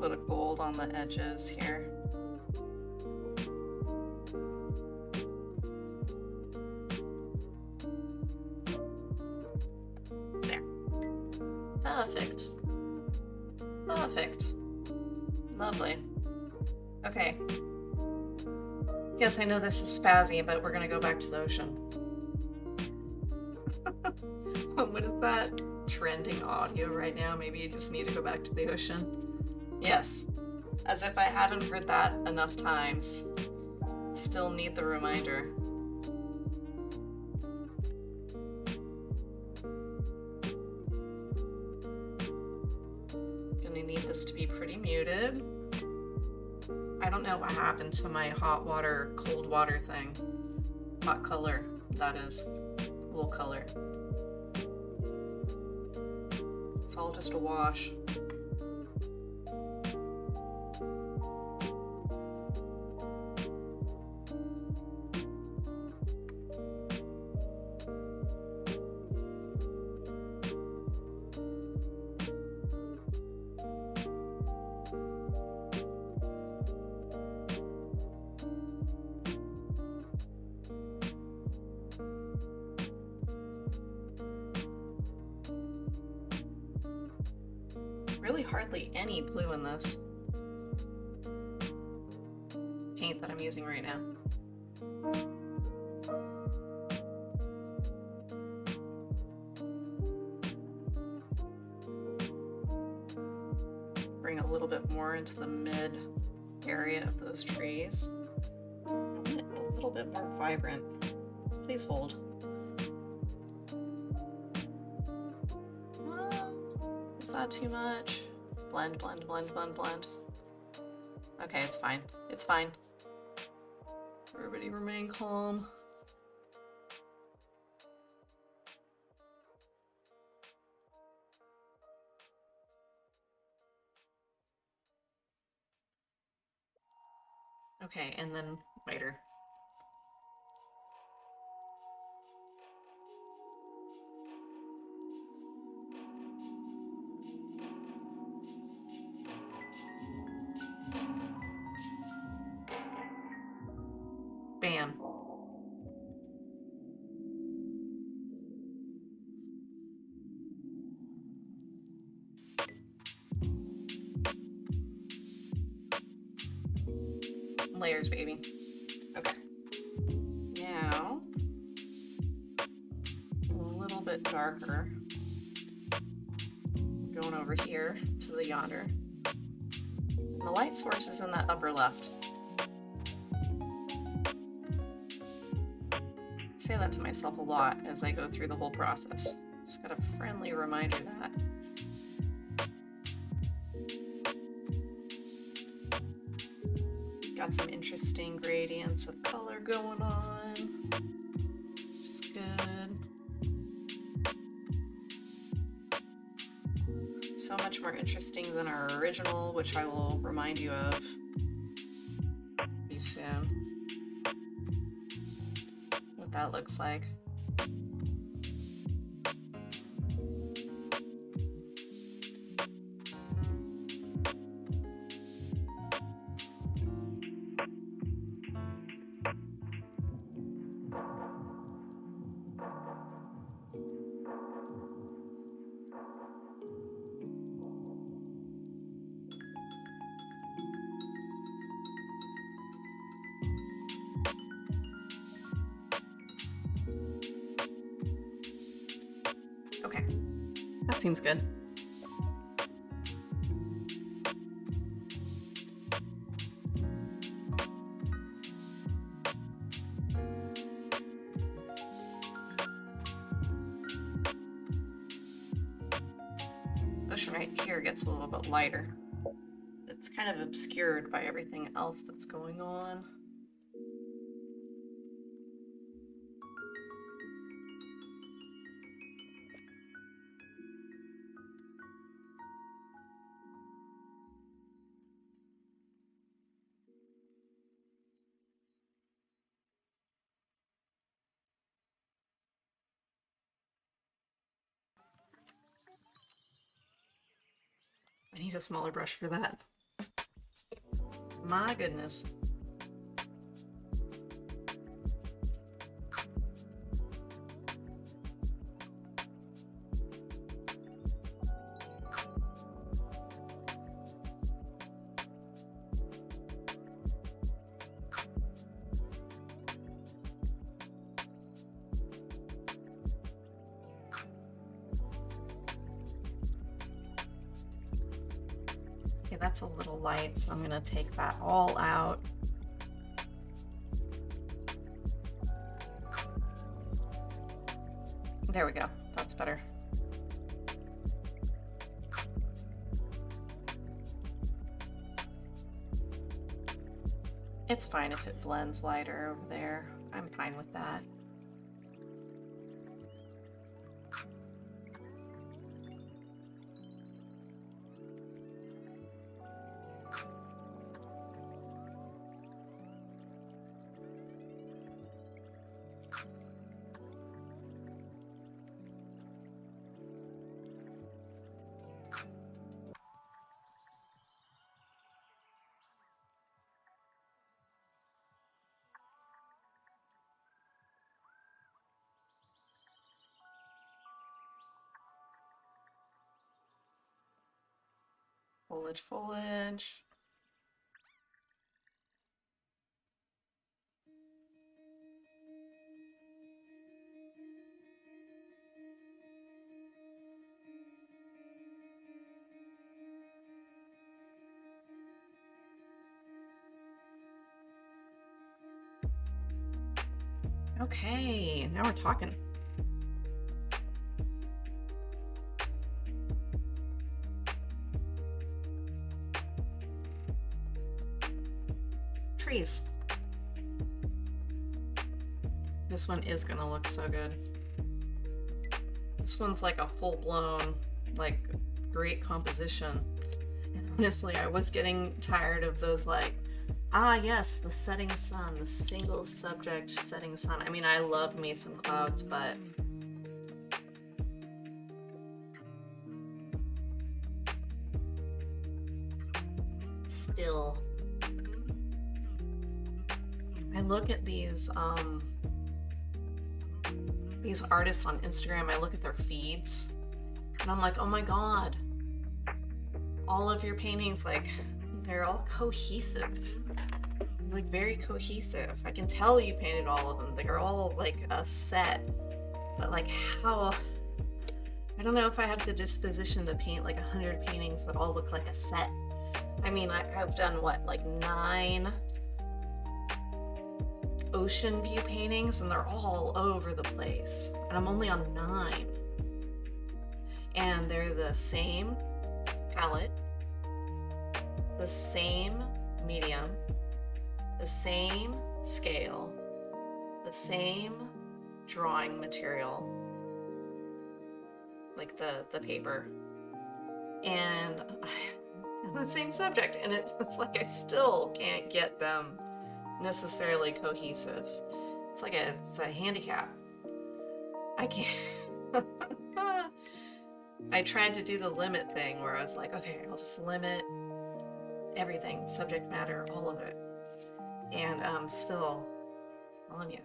Bit of gold on the edges here. There. Perfect. Perfect. Lovely. Okay. Yes, I know this is spazzy, but we're gonna go back to the ocean. What is that? Trending audio right now? Maybe you just need to go back to the ocean. Yes, as if I haven't heard that enough times. Still need the reminder. Gonna need this to be pretty muted. I don't know what happened to my hot water, cold water thing. Hot color, that is. Cool color. It's all just a wash. Really hardly any blue in this paint that I'm using right now. Bring a little bit more into the mid area of those trees. I want it a little bit more vibrant. Please hold. Is that too much? Blend, blend, blend, blend, blend. Okay, it's fine. It's fine. Everybody remain calm. Okay, and then lighter. Bam. layers, baby. Okay. Now, a little bit darker. Going over here to the yonder. And the light source is in that upper left. I say that to myself a lot as I go through the whole process. Just got a friendly reminder that. Got some interesting gradients of color going on, which is good. So much more interesting than our original, which I will remind you of soon. What that looks like. Okay, that seems good. Ocean right here gets a little bit lighter. It's kind of obscured by everything else that's going on. I need a smaller brush for that. My goodness. Okay, that's a little light, so I'm going to take that all out. There we go. That's better. It's fine if it blends lighter over there. I'm fine with that. Foliage, foliage. Okay, now we're talking. Trees. This one is gonna look so good. This one's like a full-blown, like, great composition. And honestly, I was getting tired of those, like, ah yes, the setting sun, the single subject setting sun. I mean, I love me some clouds, but still. I look at these artists on Instagram, I look at their feeds, and I'm like, oh my god, all of your paintings, like, they're all cohesive. like very cohesive. I can tell you painted all of them. They're all like a set, but like how? I don't know if I have the disposition to paint like 100 paintings that all look like a set. I mean, I've done what, like 9 ocean view paintings, and they're all over the place. And I'm only on 9. And they're the same palette, the same medium, the same scale, the same drawing material, like the paper, and the same subject. And it's like I still can't get them necessarily cohesive. It's like it's a handicap. I can't. I tried to do the limit thing where I was like, okay, I'll just limit everything, subject matter, all of it. And still, I'm telling you,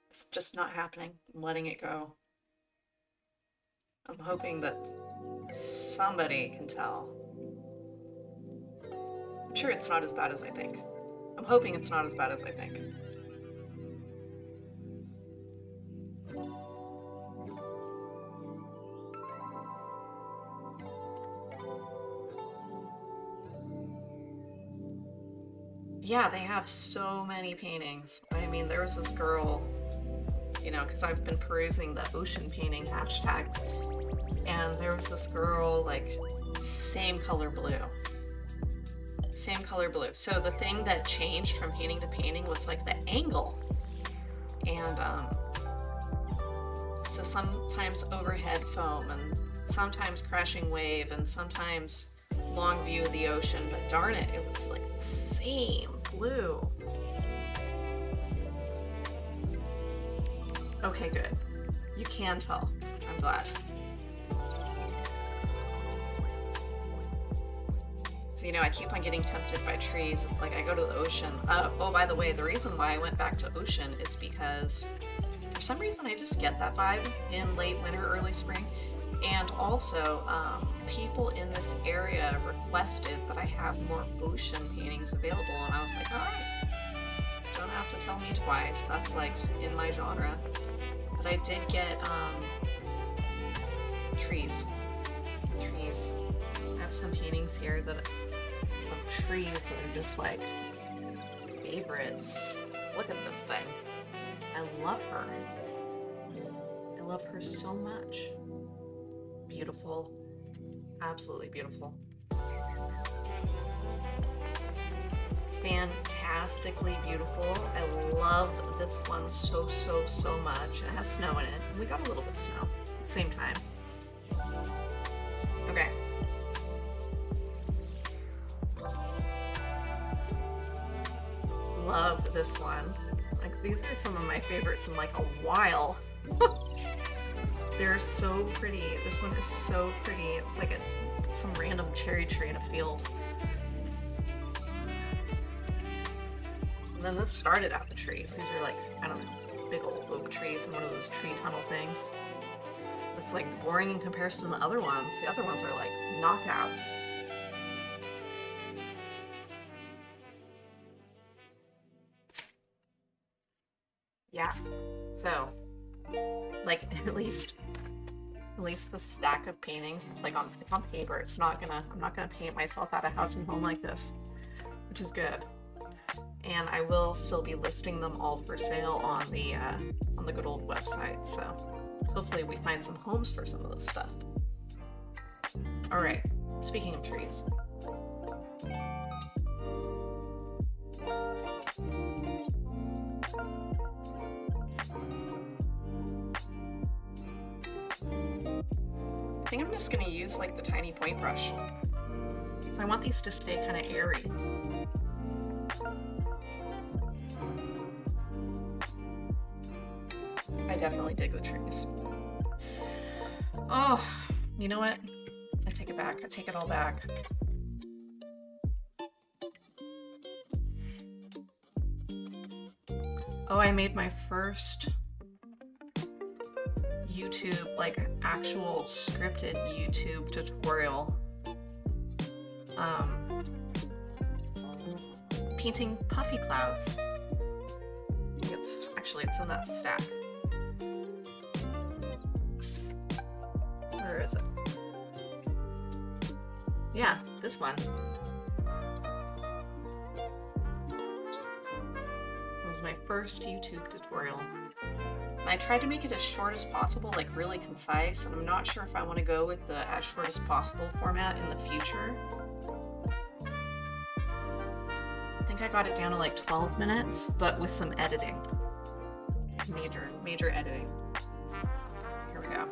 it's just not happening. I'm letting it go. I'm hoping that somebody can tell. I'm sure it's not as bad as I think. I'm hoping it's not as bad as I think. Yeah, they have so many paintings. I mean, there was this girl, you know, because I've been perusing the ocean painting hashtag, and there was this girl, like, same color blue. Same color blue. So the thing that changed from painting to painting was like the angle. And so sometimes overhead foam, and sometimes crashing wave, and sometimes long view of the ocean, but darn it, it was like the same blue. Okay, good. You can tell. I'm glad. So, you know, I keep on getting tempted by trees. It's like I go to the ocean. Oh, by the way, the reason why I went back to ocean is because for some reason I just get that vibe in late winter, early spring. And also, people in this area requested that I have more ocean paintings available, and I was like, all right, don't have to tell me twice. That's like in my genre. But I did get trees. I have some paintings here that of trees that are just like favorites. Look at this thing. I love her. I love her so much. Beautiful, absolutely beautiful. Fantastically beautiful. I love this one so much. It has snow in it. We got a little bit of snow at the same time. Okay. Love this one. Like, these are some of my favorites in like a while. They're so pretty. This one is so pretty. It's like some random cherry tree in a field. And then this started out the trees. These are like, I don't know, big old oak trees and one of those tree tunnel things. It's like boring in comparison to the other ones. The other ones are like knockouts. Yeah. So, like, at least the stack of paintings, it's like it's on paper. I'm not gonna paint myself out of house and home like this, which is good. And I will still be listing them all for sale on the good old website. So hopefully we find some homes for some of this stuff. All right. Speaking of trees. I think I'm just gonna use like the tiny point brush. So I want these to stay kind of airy. I definitely dig the trees. Oh, you know what? I take it back. I take it all back. Oh, I made my first YouTube, like actual scripted YouTube tutorial. painting puffy clouds. It's in that stack. Where is it? Yeah, this one. It was my first YouTube tutorial. And I tried to make it as short as possible, like really concise, and I'm not sure if I want to go with the as short as possible format in the future. I think I got it down to like 12 minutes, but with some editing. Major editing. Here we go.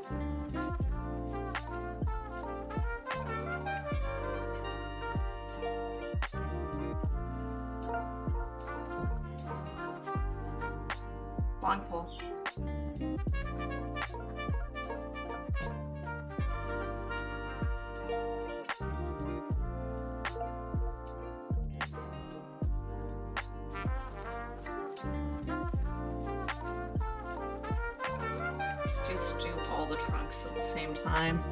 Long pole. Let's just do all the trunks at the same time.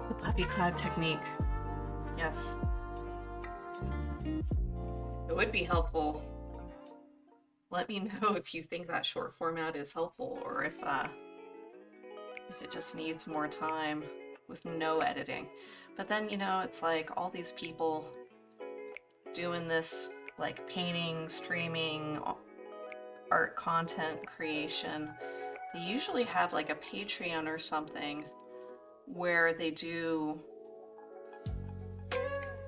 The puffy cloud technique. Yes. It would be helpful. Let me know if you think that short format is helpful, or if it just needs more time with no editing. But then, you know, it's like all these people doing this, like painting, streaming, art content creation. They usually have like a Patreon or something where they do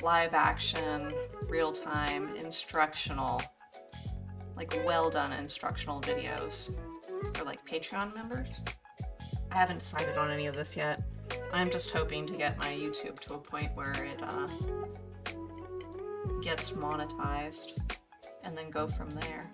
live action, real-time, instructional, like well done instructional videos for like Patreon members. I haven't decided on any of this yet. I'm just hoping to get my YouTube to a point where it gets monetized and then go from there.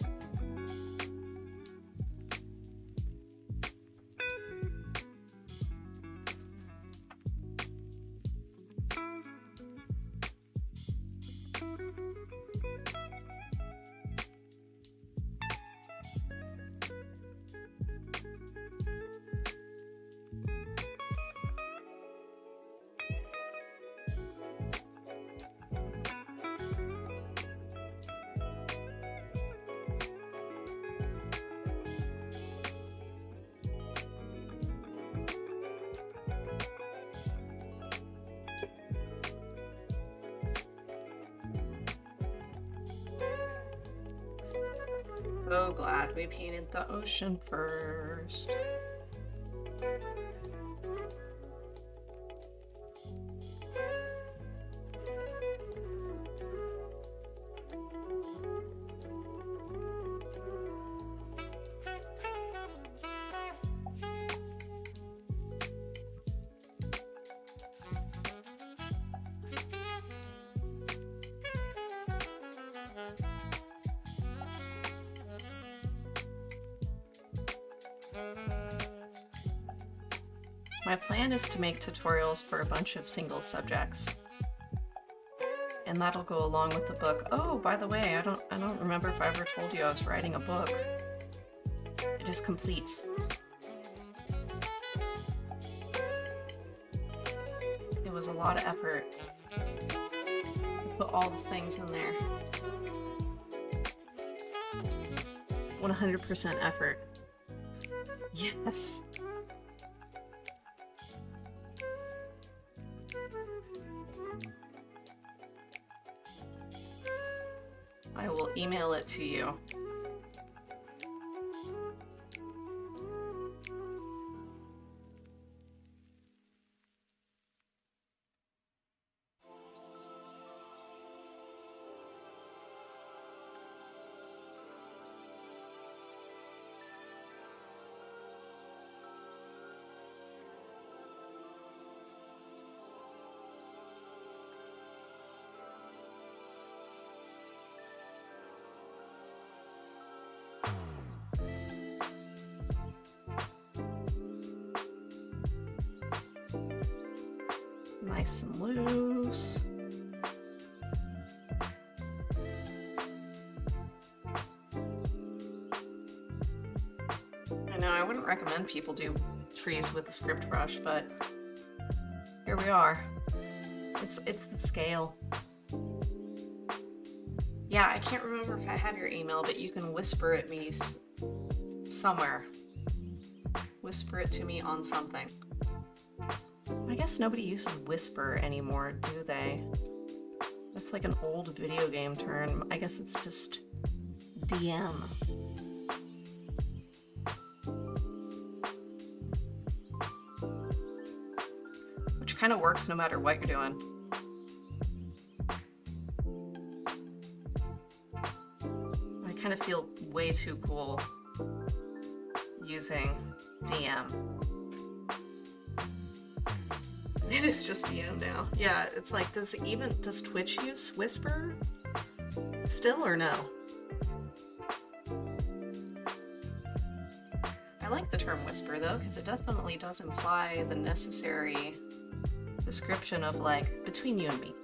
So glad we painted the ocean first. My plan is to make tutorials for a bunch of single subjects, and that'll go along with the book. Oh, by the way, I don't remember if I ever told you I was writing a book. It is complete. It was a lot of effort to put all the things in there. 100% effort. Yes. I will email it to you. Nice and loose. I know I wouldn't recommend people do trees with a script brush, but here we are. It's the scale. Yeah, I can't remember if I have your email, but you can whisper at me somewhere. Whisper it to me on something. I guess nobody uses whisper anymore, do they? That's like an old video game term. I guess it's just DM. Which kind of works no matter what you're doing. I kind of feel way too cool using DM. It is just DM now. Yeah, it's like, does Twitch use Whisper still or no? I like the term Whisper though, because it definitely does imply the necessary description of like, between you and me.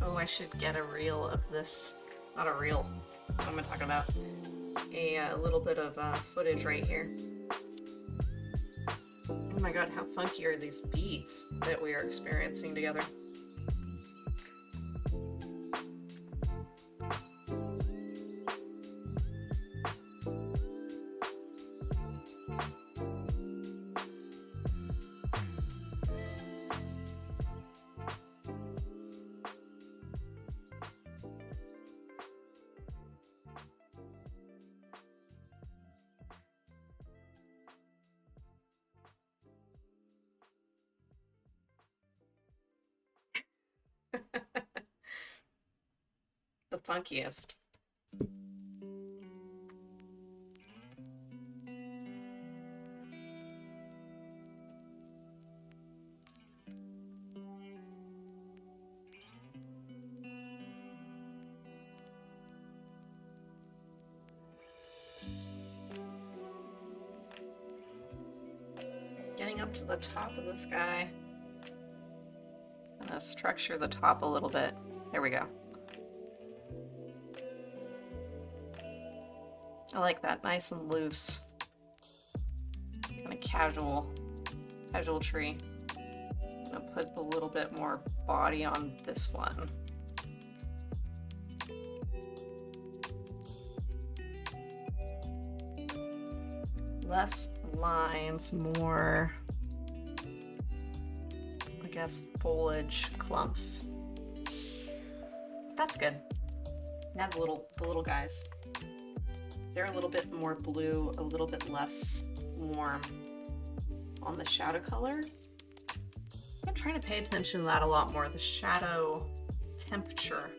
Oh, I should get a reel of this. Not a reel. What am I talking about? A little bit of footage right here. Oh my god, how funky are these beats that we are experiencing together? The funkiest. Getting up to the top of this guy. I'm gonna structure the top a little bit. There we go. I like that, nice and loose. Kind of casual tree. I'm gonna put a little bit more body on this one. Less lines, more, I guess, foliage clumps. That's good. Now the little guys. They're a little bit more blue, a little bit less warm on the shadow color. I'm trying to pay attention to that a lot more, the shadow temperature.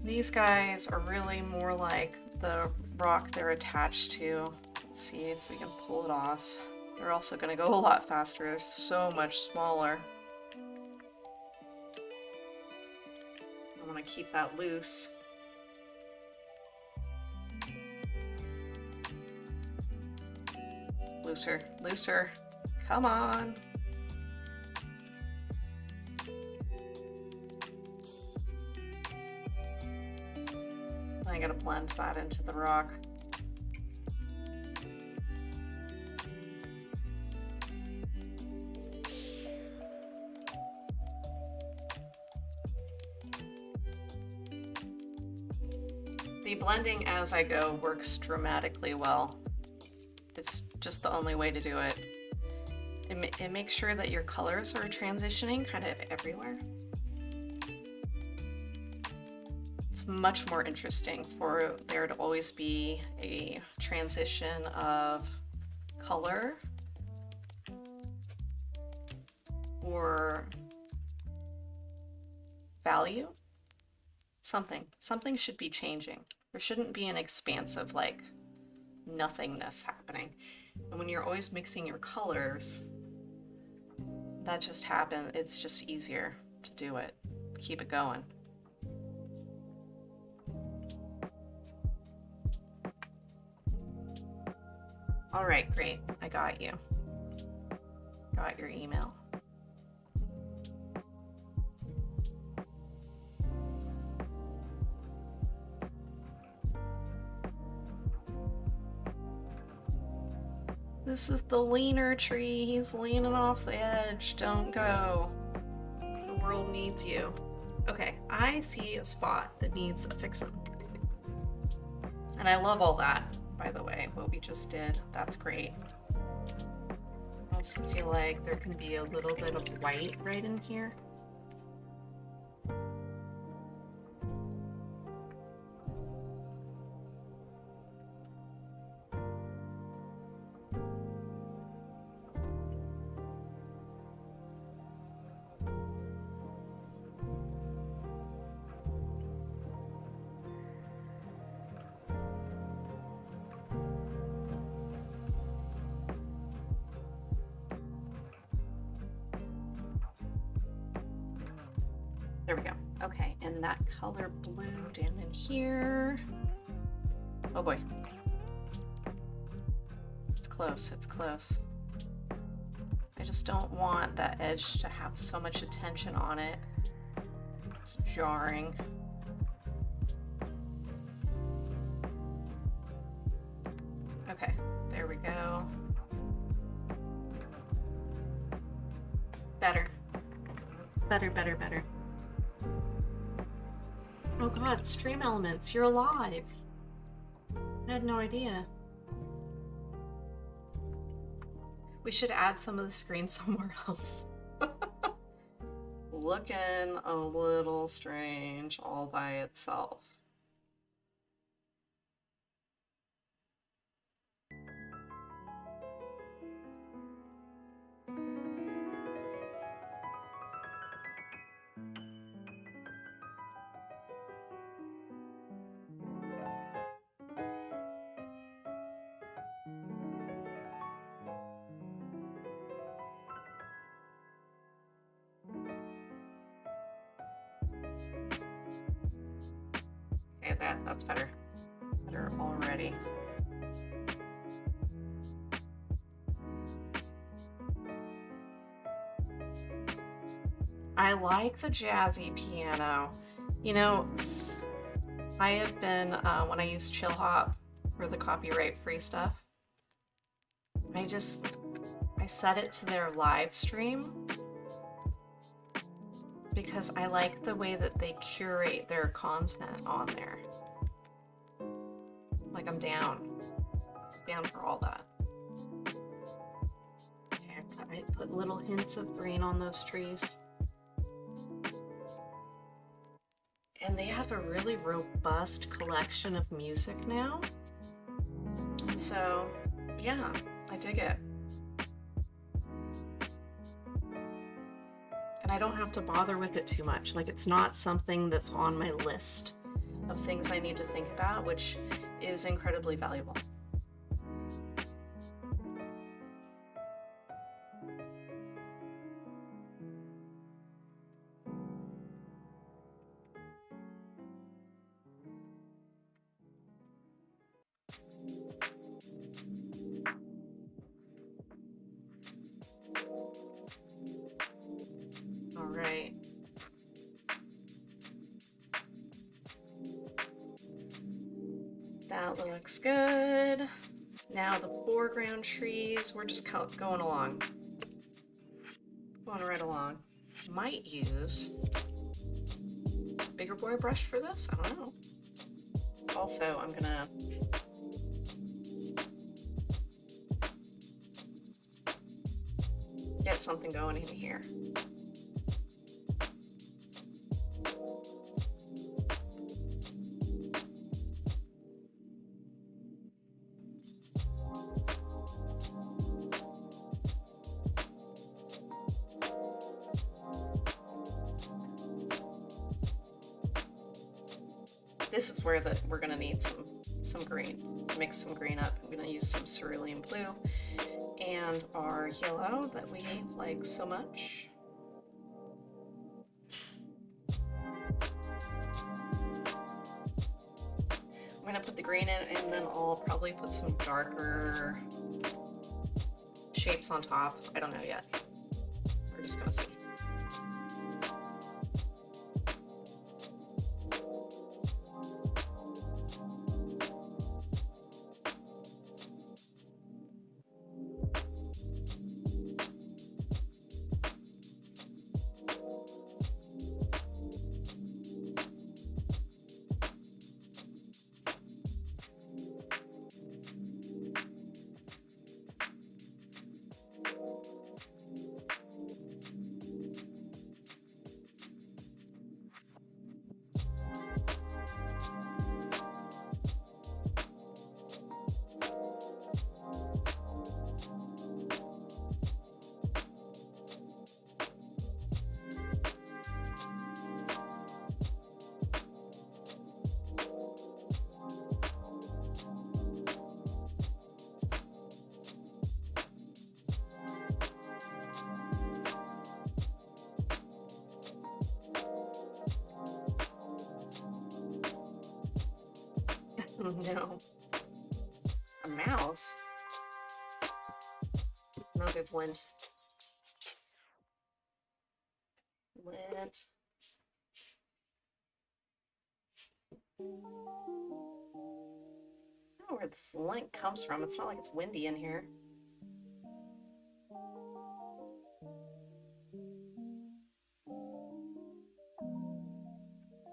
These guys are really more like the rock they're attached to. Let's see if we can pull it off. They're also going to go a lot faster. They're so much smaller. I want to keep that loose. Looser, looser. Come on. I gotta blend that into the rock. The blending as I go works dramatically well. It's just the only way to do it. It makes sure that your colors are transitioning kind of everywhere. It's much more interesting for there to always be a transition of color or value. Something should be changing. There shouldn't be an expansive like nothingness happening. And when you're always mixing your colors, that just happens. It's just easier to do it. Keep it going. All right, great. I got you. Got your email. This is the leaner tree. He's leaning off the edge. Don't go. The world needs you. Okay, I see a spot that needs a fixin'. And I love all that, by the way, what we just did. That's great. I also feel like there can be a little bit of white right in here. There we go. Okay, and that color blue down in here. Oh boy. It's close, it's close. I just don't want that edge to have so much attention on it. It's jarring. Okay, there we go. Better. Better, better, better. Oh god, Stream Elements, you're alive! I had no idea. We should add some of the screen somewhere else. Looking a little strange all by itself. Okay, that's better. Better already. I like the jazzy piano. You know, I have been, when I use Chill Hop for the copyright-free stuff, I set it to their live stream because I like the way that they curate their content on there. Like, I'm down for all that. Okay, I put little hints of green on those trees. And they have a really robust collection of music now. And so, yeah, I dig it. And I don't have to bother with it too much. Like, it's not something that's on my list of things I need to think about, which is incredibly valuable. All right. That looks good. Now the foreground trees, we're just going along. Going right along. Might use a bigger boy brush for this, I don't know. Also, I'm gonna get something going in here. This is where we're gonna need some green. Mix some green up. I'm gonna use some cerulean blue and our yellow that we like so much. I'm gonna put the green in and then I'll probably put some darker shapes on top. I don't know yet. We're just gonna see. No. A mouse? No, there's lint. Lint. I don't know where this lint comes from. It's not like it's windy in here.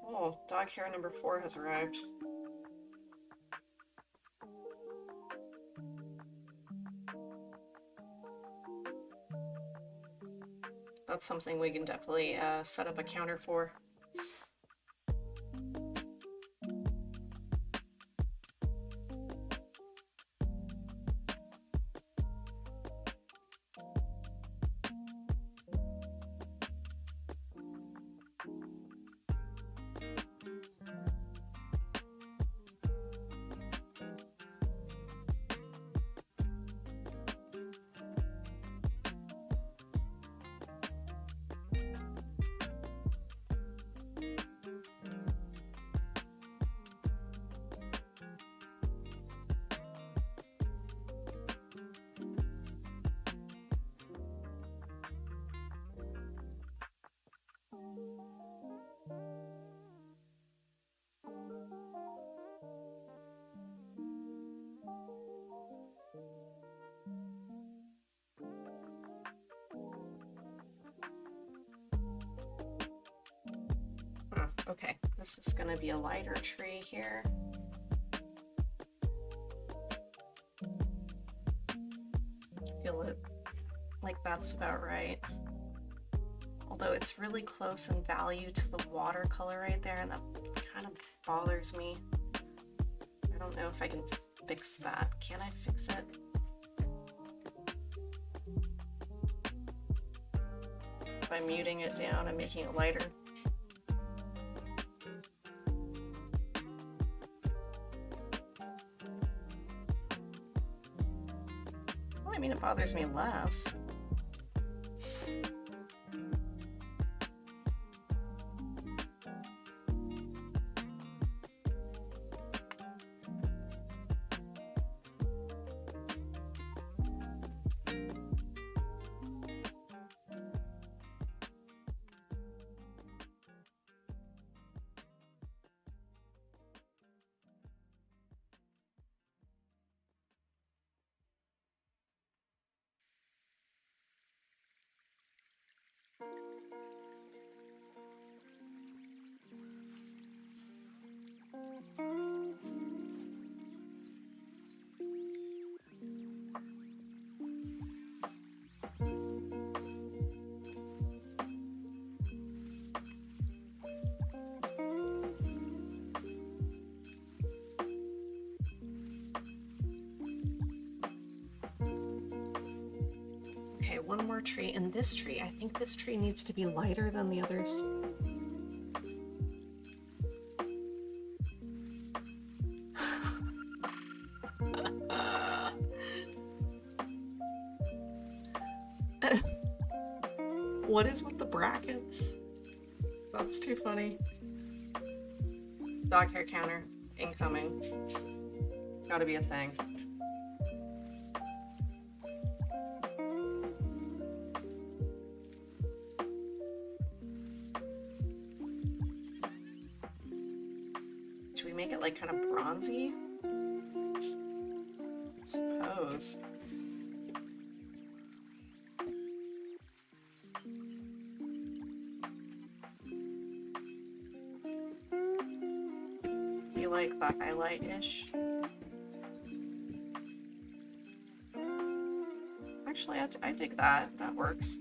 Oh, dog hair number 4 has arrived. That's something we can definitely set up a counter for. Okay, this is going to be a lighter tree here. I feel it like that's about right. Although it's really close in value to the watercolor right there, and that kind of bothers me. I don't know if I can fix that. Can I fix it? By muting it down and making it lighter. Well, I mean, it bothers me less. One more tree, and this tree, I think this tree needs to be lighter than the others. What is with the brackets? That's too funny. Dog hair counter incoming. Gotta be a thing. Should we make it like kind of bronzy? I suppose. You like the highlight-ish? Actually, I dig that. That works.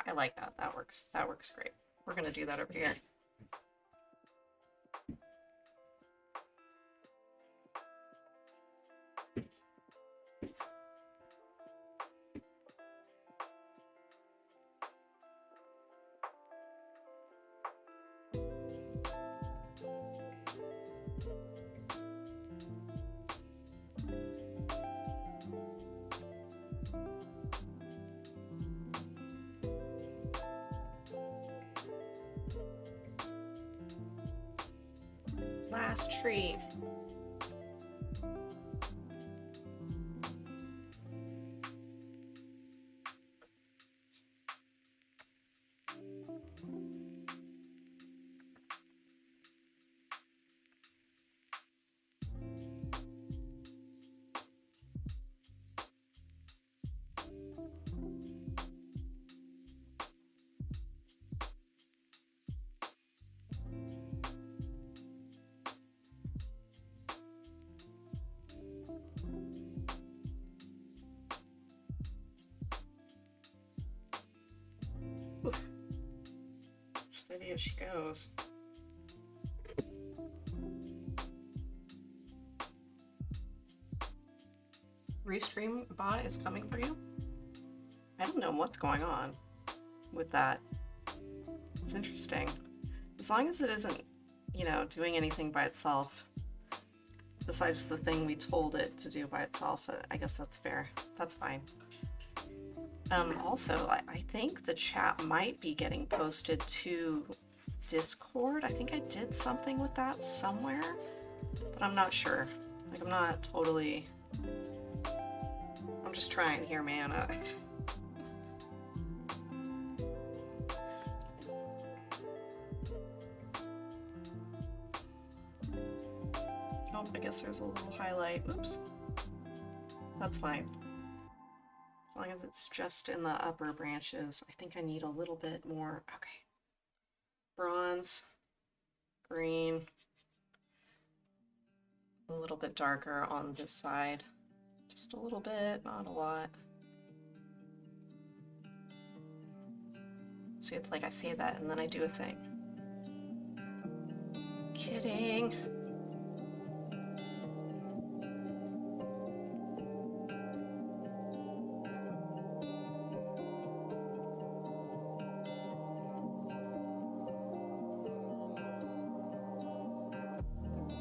I like that. That works. That works great. We're gonna do that over here. Last tree. Oof. Steady as she goes. Restream bot is coming for you? I don't know what's going on with that. It's interesting. As long as it isn't, you know, doing anything by itself, besides the thing we told it to do by itself, I guess that's fair. That's fine. Also, I think the chat might be getting posted to Discord. I think I did something with that somewhere, but I'm not sure. Like, I'm not totally... I'm just trying here, man. Oh, I guess there's a little highlight. Oops. That's fine. As long as it's just in the upper branches. I think I need a little bit more. Okay. Bronze, green, a little bit darker on this side. Just a little bit, not a lot. See, it's like I say that and then I do a thing. Kidding.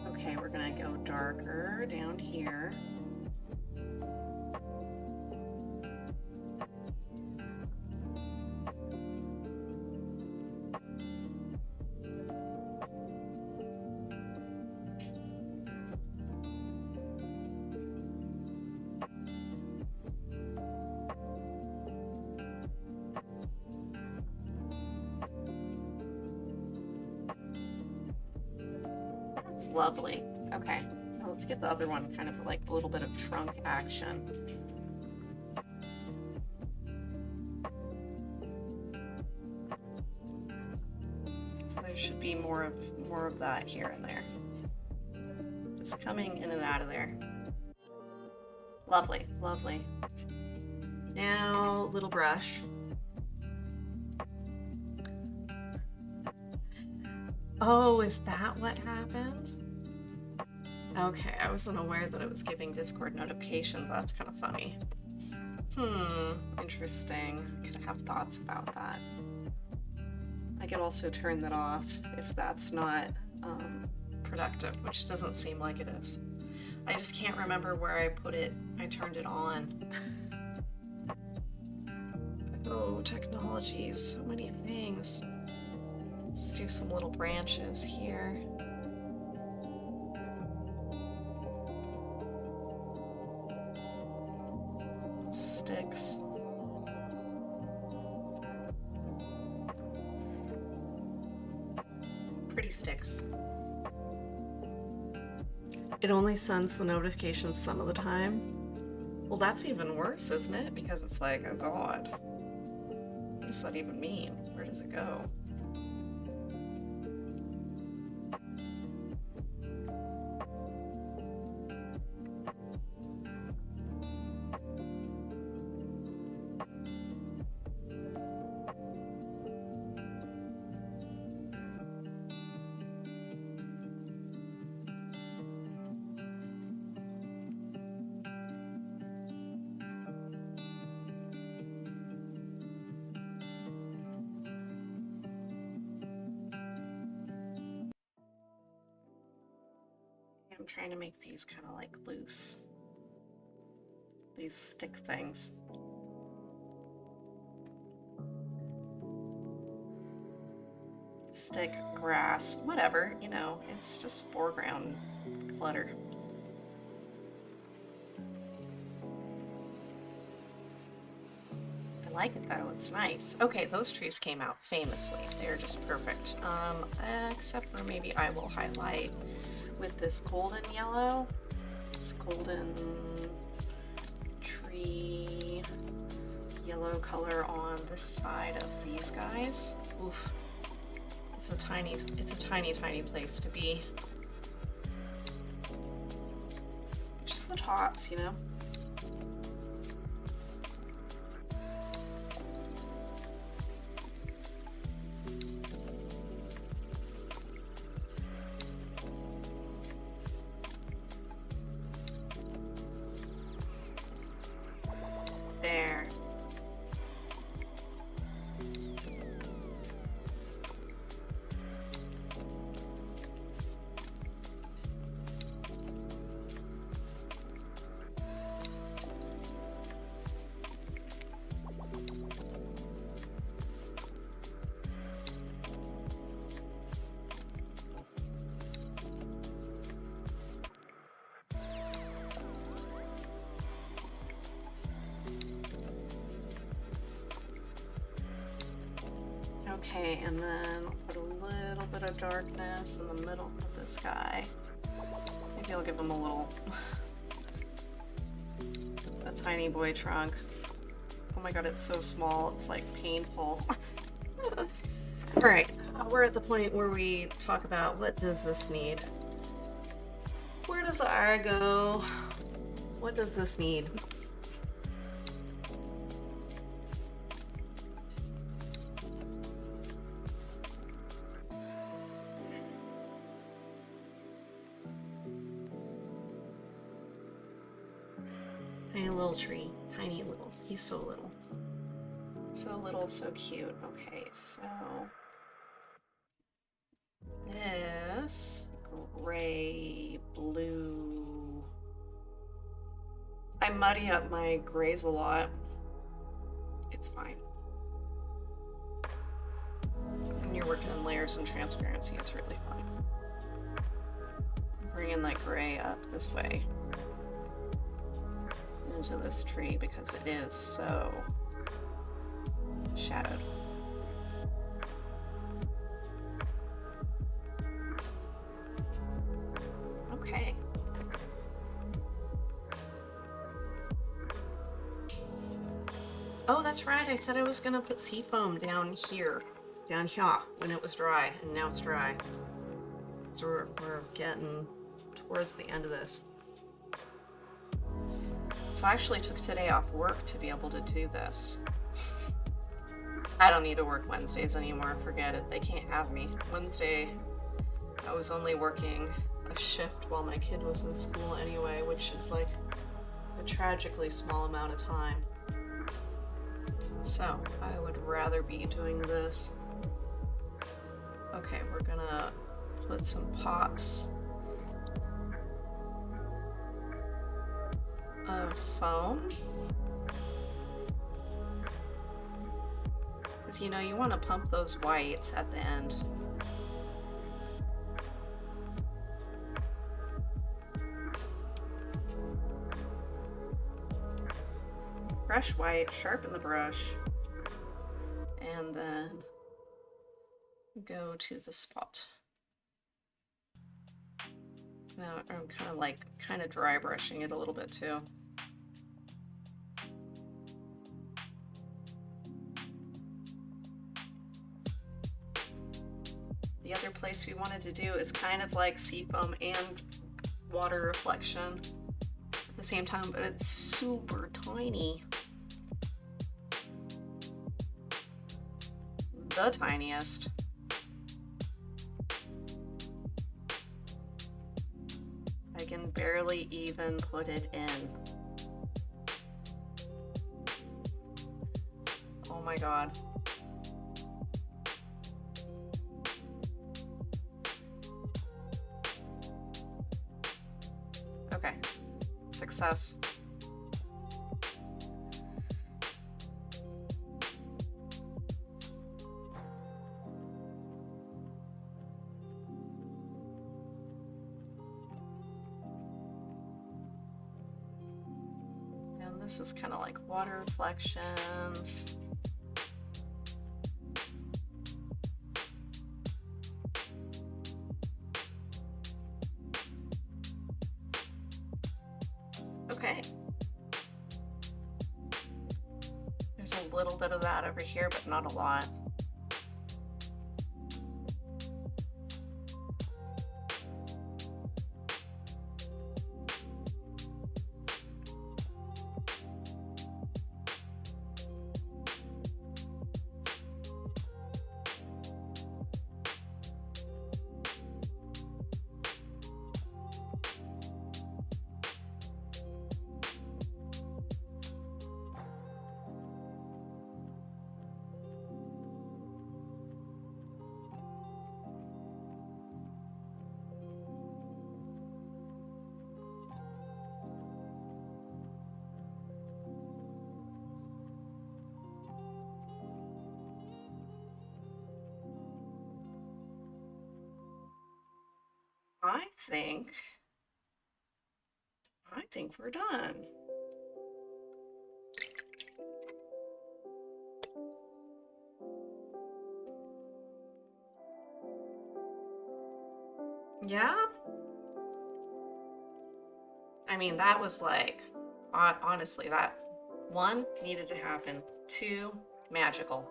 Okay, we're gonna go darker down here. Lovely. Okay, now let's get the other one kind of like a little bit of trunk action. So there should be more of that here and there. Just coming in and out of there. Lovely, lovely. Now, little brush. Oh, is that what happened? Okay, I wasn't aware that it was giving Discord notifications. That's kind of funny. Interesting. I could have thoughts about that. I could also turn that off if that's not productive, which doesn't seem like it is. I just can't remember where I put it. I turned it on. Oh, technology, so many things. Let's do some little branches here. sticks. Pretty sticks. It only sends the notifications some of the time. Well, that's even worse, isn't it? Because it's like, oh god. What does that even mean? Where does it go? I'm trying to make these kind of like loose. These stick things. Stick, grass, whatever, you know, it's just foreground clutter. I like it though, it's nice. Okay, those trees came out famously. They're just perfect. Except for maybe I will highlight with this golden yellow, this golden tree yellow color on this side of these guys. Oof. It's a tiny place to be. Just the tops, you know? There. Okay, and then I'll put a little bit of darkness in the middle of this guy. Maybe I'll give him a little, a tiny boy trunk. Oh my god, it's so small, it's like painful. Alright, we're at the point where we talk about what does this need? Where does the R go? What does this need? Tiny little tree, tiny little, he's so little. So little, so cute. Okay, so this gray, blue. I muddy up my grays a lot. It's fine. When you're working in layers and transparency, it's really fine. Bringing that gray up this way into this tree because it is so shadowed. Okay. Oh, that's right. I said I was gonna put seafoam down here when it was dry, and now it's dry. So we're getting towards the end of this. So I actually took today off work to be able to do this. I don't need to work Wednesdays anymore, forget it. They can't have me. Wednesday, I was only working a shift while my kid was in school anyway, which is like a tragically small amount of time. So I would rather be doing this. Okay, we're gonna put some pops of foam. Because you know, you want to pump those whites at the end. brush white, sharpen the brush, and then go to the spot. Now I'm kind of dry brushing it a little bit too. The other place we wanted to do is kind of like seafoam and water reflection at the same time, but it's super tiny. The tiniest. I can barely even put it in. Oh my God. Okay, success. And this is kind of like water reflections. Okay. There's a little bit of that over here, but not a lot. I think we're done. Yeah? I mean, that was like, honestly, that one needed to happen. Two, magical.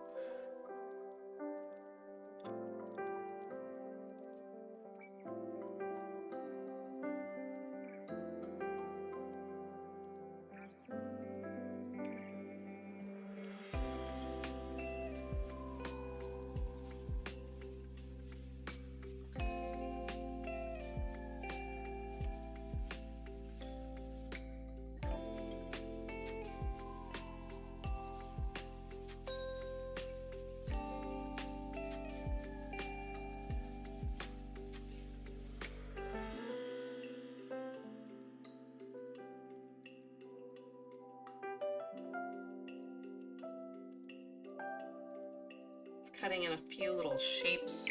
Cutting in a few little shapes.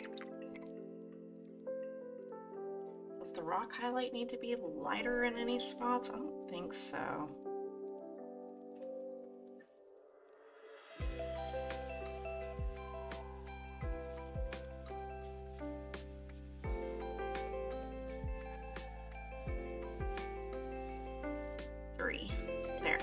Does the rock highlight need to be lighter in any spots? I don't think so. Three. There.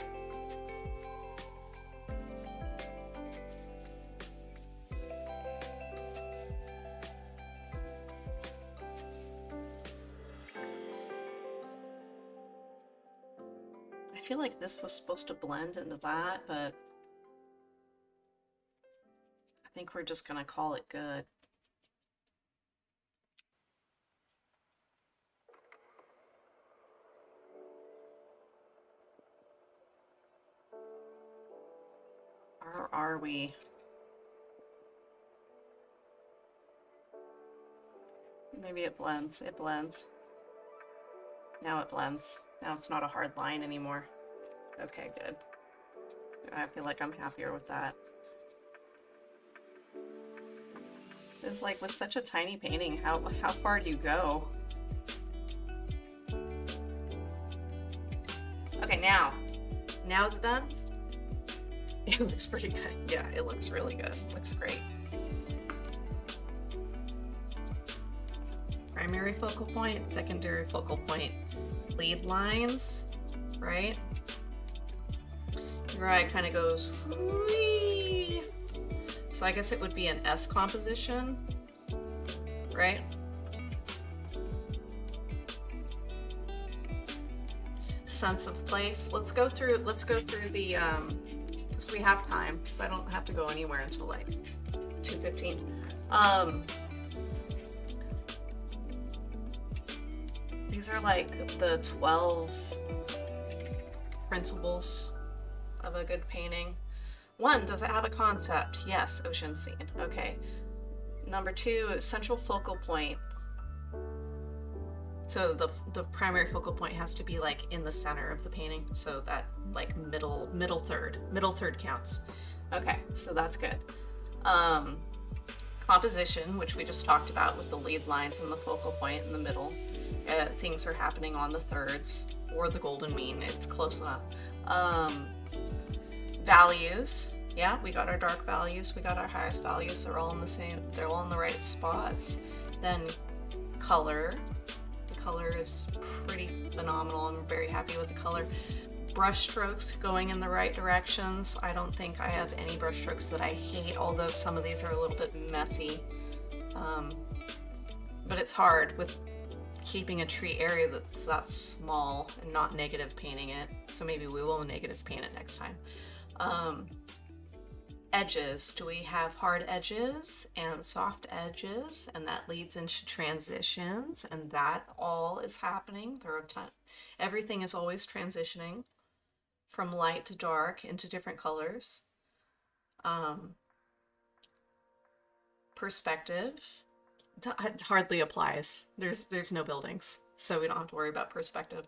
I feel like this was supposed to blend into that, but I think we're just gonna call it good. Or are we? Maybe it blends. It blends. Now it blends. Now it's not a hard line anymore. Okay, good. I feel like I'm happier with that. It's like with such a tiny painting, how far do you go? Okay, now is it done? It looks pretty good. Yeah, it looks really good. Looks great. Primary focal point, secondary focal point, lead lines, right? Your eye kind of goes, whee. So I guess it would be an S composition, right? Sense of place. Let's go through the, because we have time, because I don't have to go anywhere until like 2:15. These are like the 12 principles of a good painting. 1, does it have a concept? Yes, ocean scene. Okay. Number 2, central focal point. So the primary focal point has to be like in the center of the painting, so that like middle third counts. Okay, so that's good. Composition, which we just talked about with the lead lines and the focal point in the middle. Things are happening on the thirds or the golden mean. It's close enough. Values. Yeah, we got our dark values. We got our highest values. They're all in the same. They're all in the right spots. Then color. The color is pretty phenomenal. I'm very happy with the color. Brush strokes going in the right directions. I don't think I have any brush strokes that I hate, although some of these are a little bit messy. But it's hard with keeping a tree area that's that small and not negative painting it. So maybe we will negative paint it next time. Edges. Do we have hard edges and soft edges? And that leads into transitions, and that all is happening. There are everything is always transitioning from light to dark into different colors. Perspective hardly applies. There's no buildings, so we don't have to worry about perspective.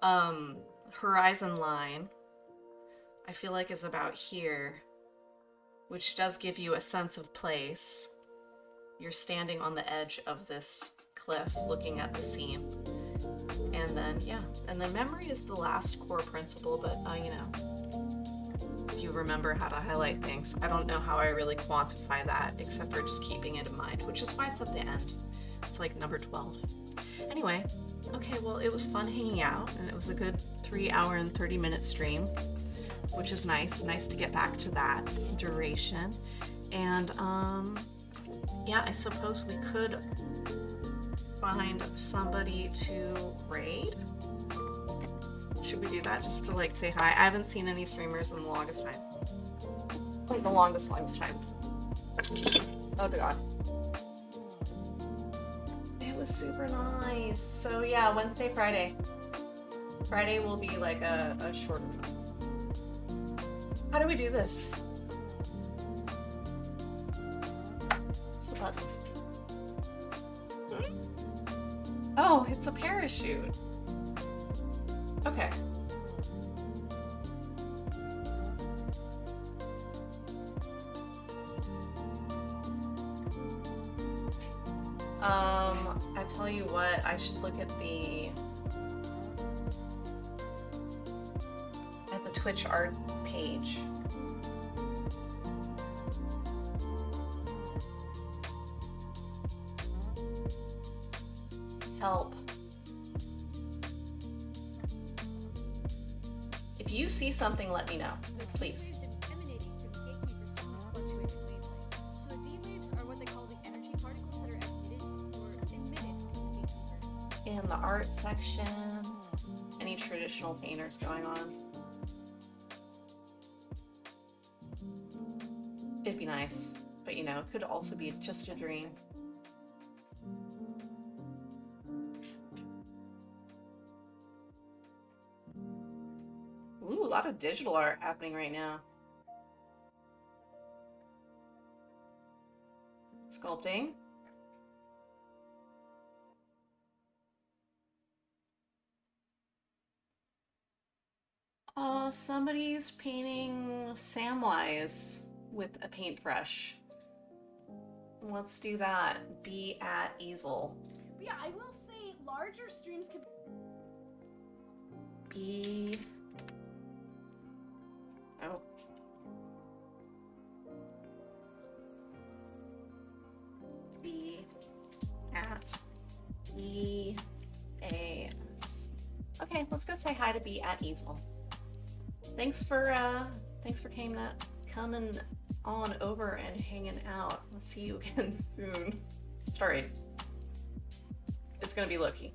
Horizon line, I feel like, is about here, which does give you a sense of place. You're standing on the edge of this cliff looking at the scene. And then, yeah, and then memory is the last core principle, but you know, if you remember how to highlight things. I don't know how I really quantify that, except for just keeping it in mind, which is why it's at the end. It's like number 12. Anyway, okay, well, it was fun hanging out, and it was a good 3 hour and 30-minute stream, which is nice. Nice to get back to that duration. And yeah, I suppose we could find somebody to raid. Should we do that just to like say hi? I haven't seen any streamers in the longest time. Like the longest time. Oh god. It was super nice. So yeah, Wednesday, Friday. Friday will be like a shorter one. How do we do this? What's the button? Oh, it's a parachute. Okay. I tell you what, I should look at the Twitch art page. Help. If you see something, let me know, please. In the art section, any traditional painters going on? It'd be nice, but you know, it could also be just a dream. Ooh, a lot of digital art happening right now. Sculpting. Somebody's painting Samwise with a paintbrush. Let's do that. Be at easel. Yeah, I will say larger streams can be... Oh. Okay, let's go say hi to Bee at Easel. Thanks for coming on over and hanging out. Let's see you again soon. Sorry. It's gonna be Loki.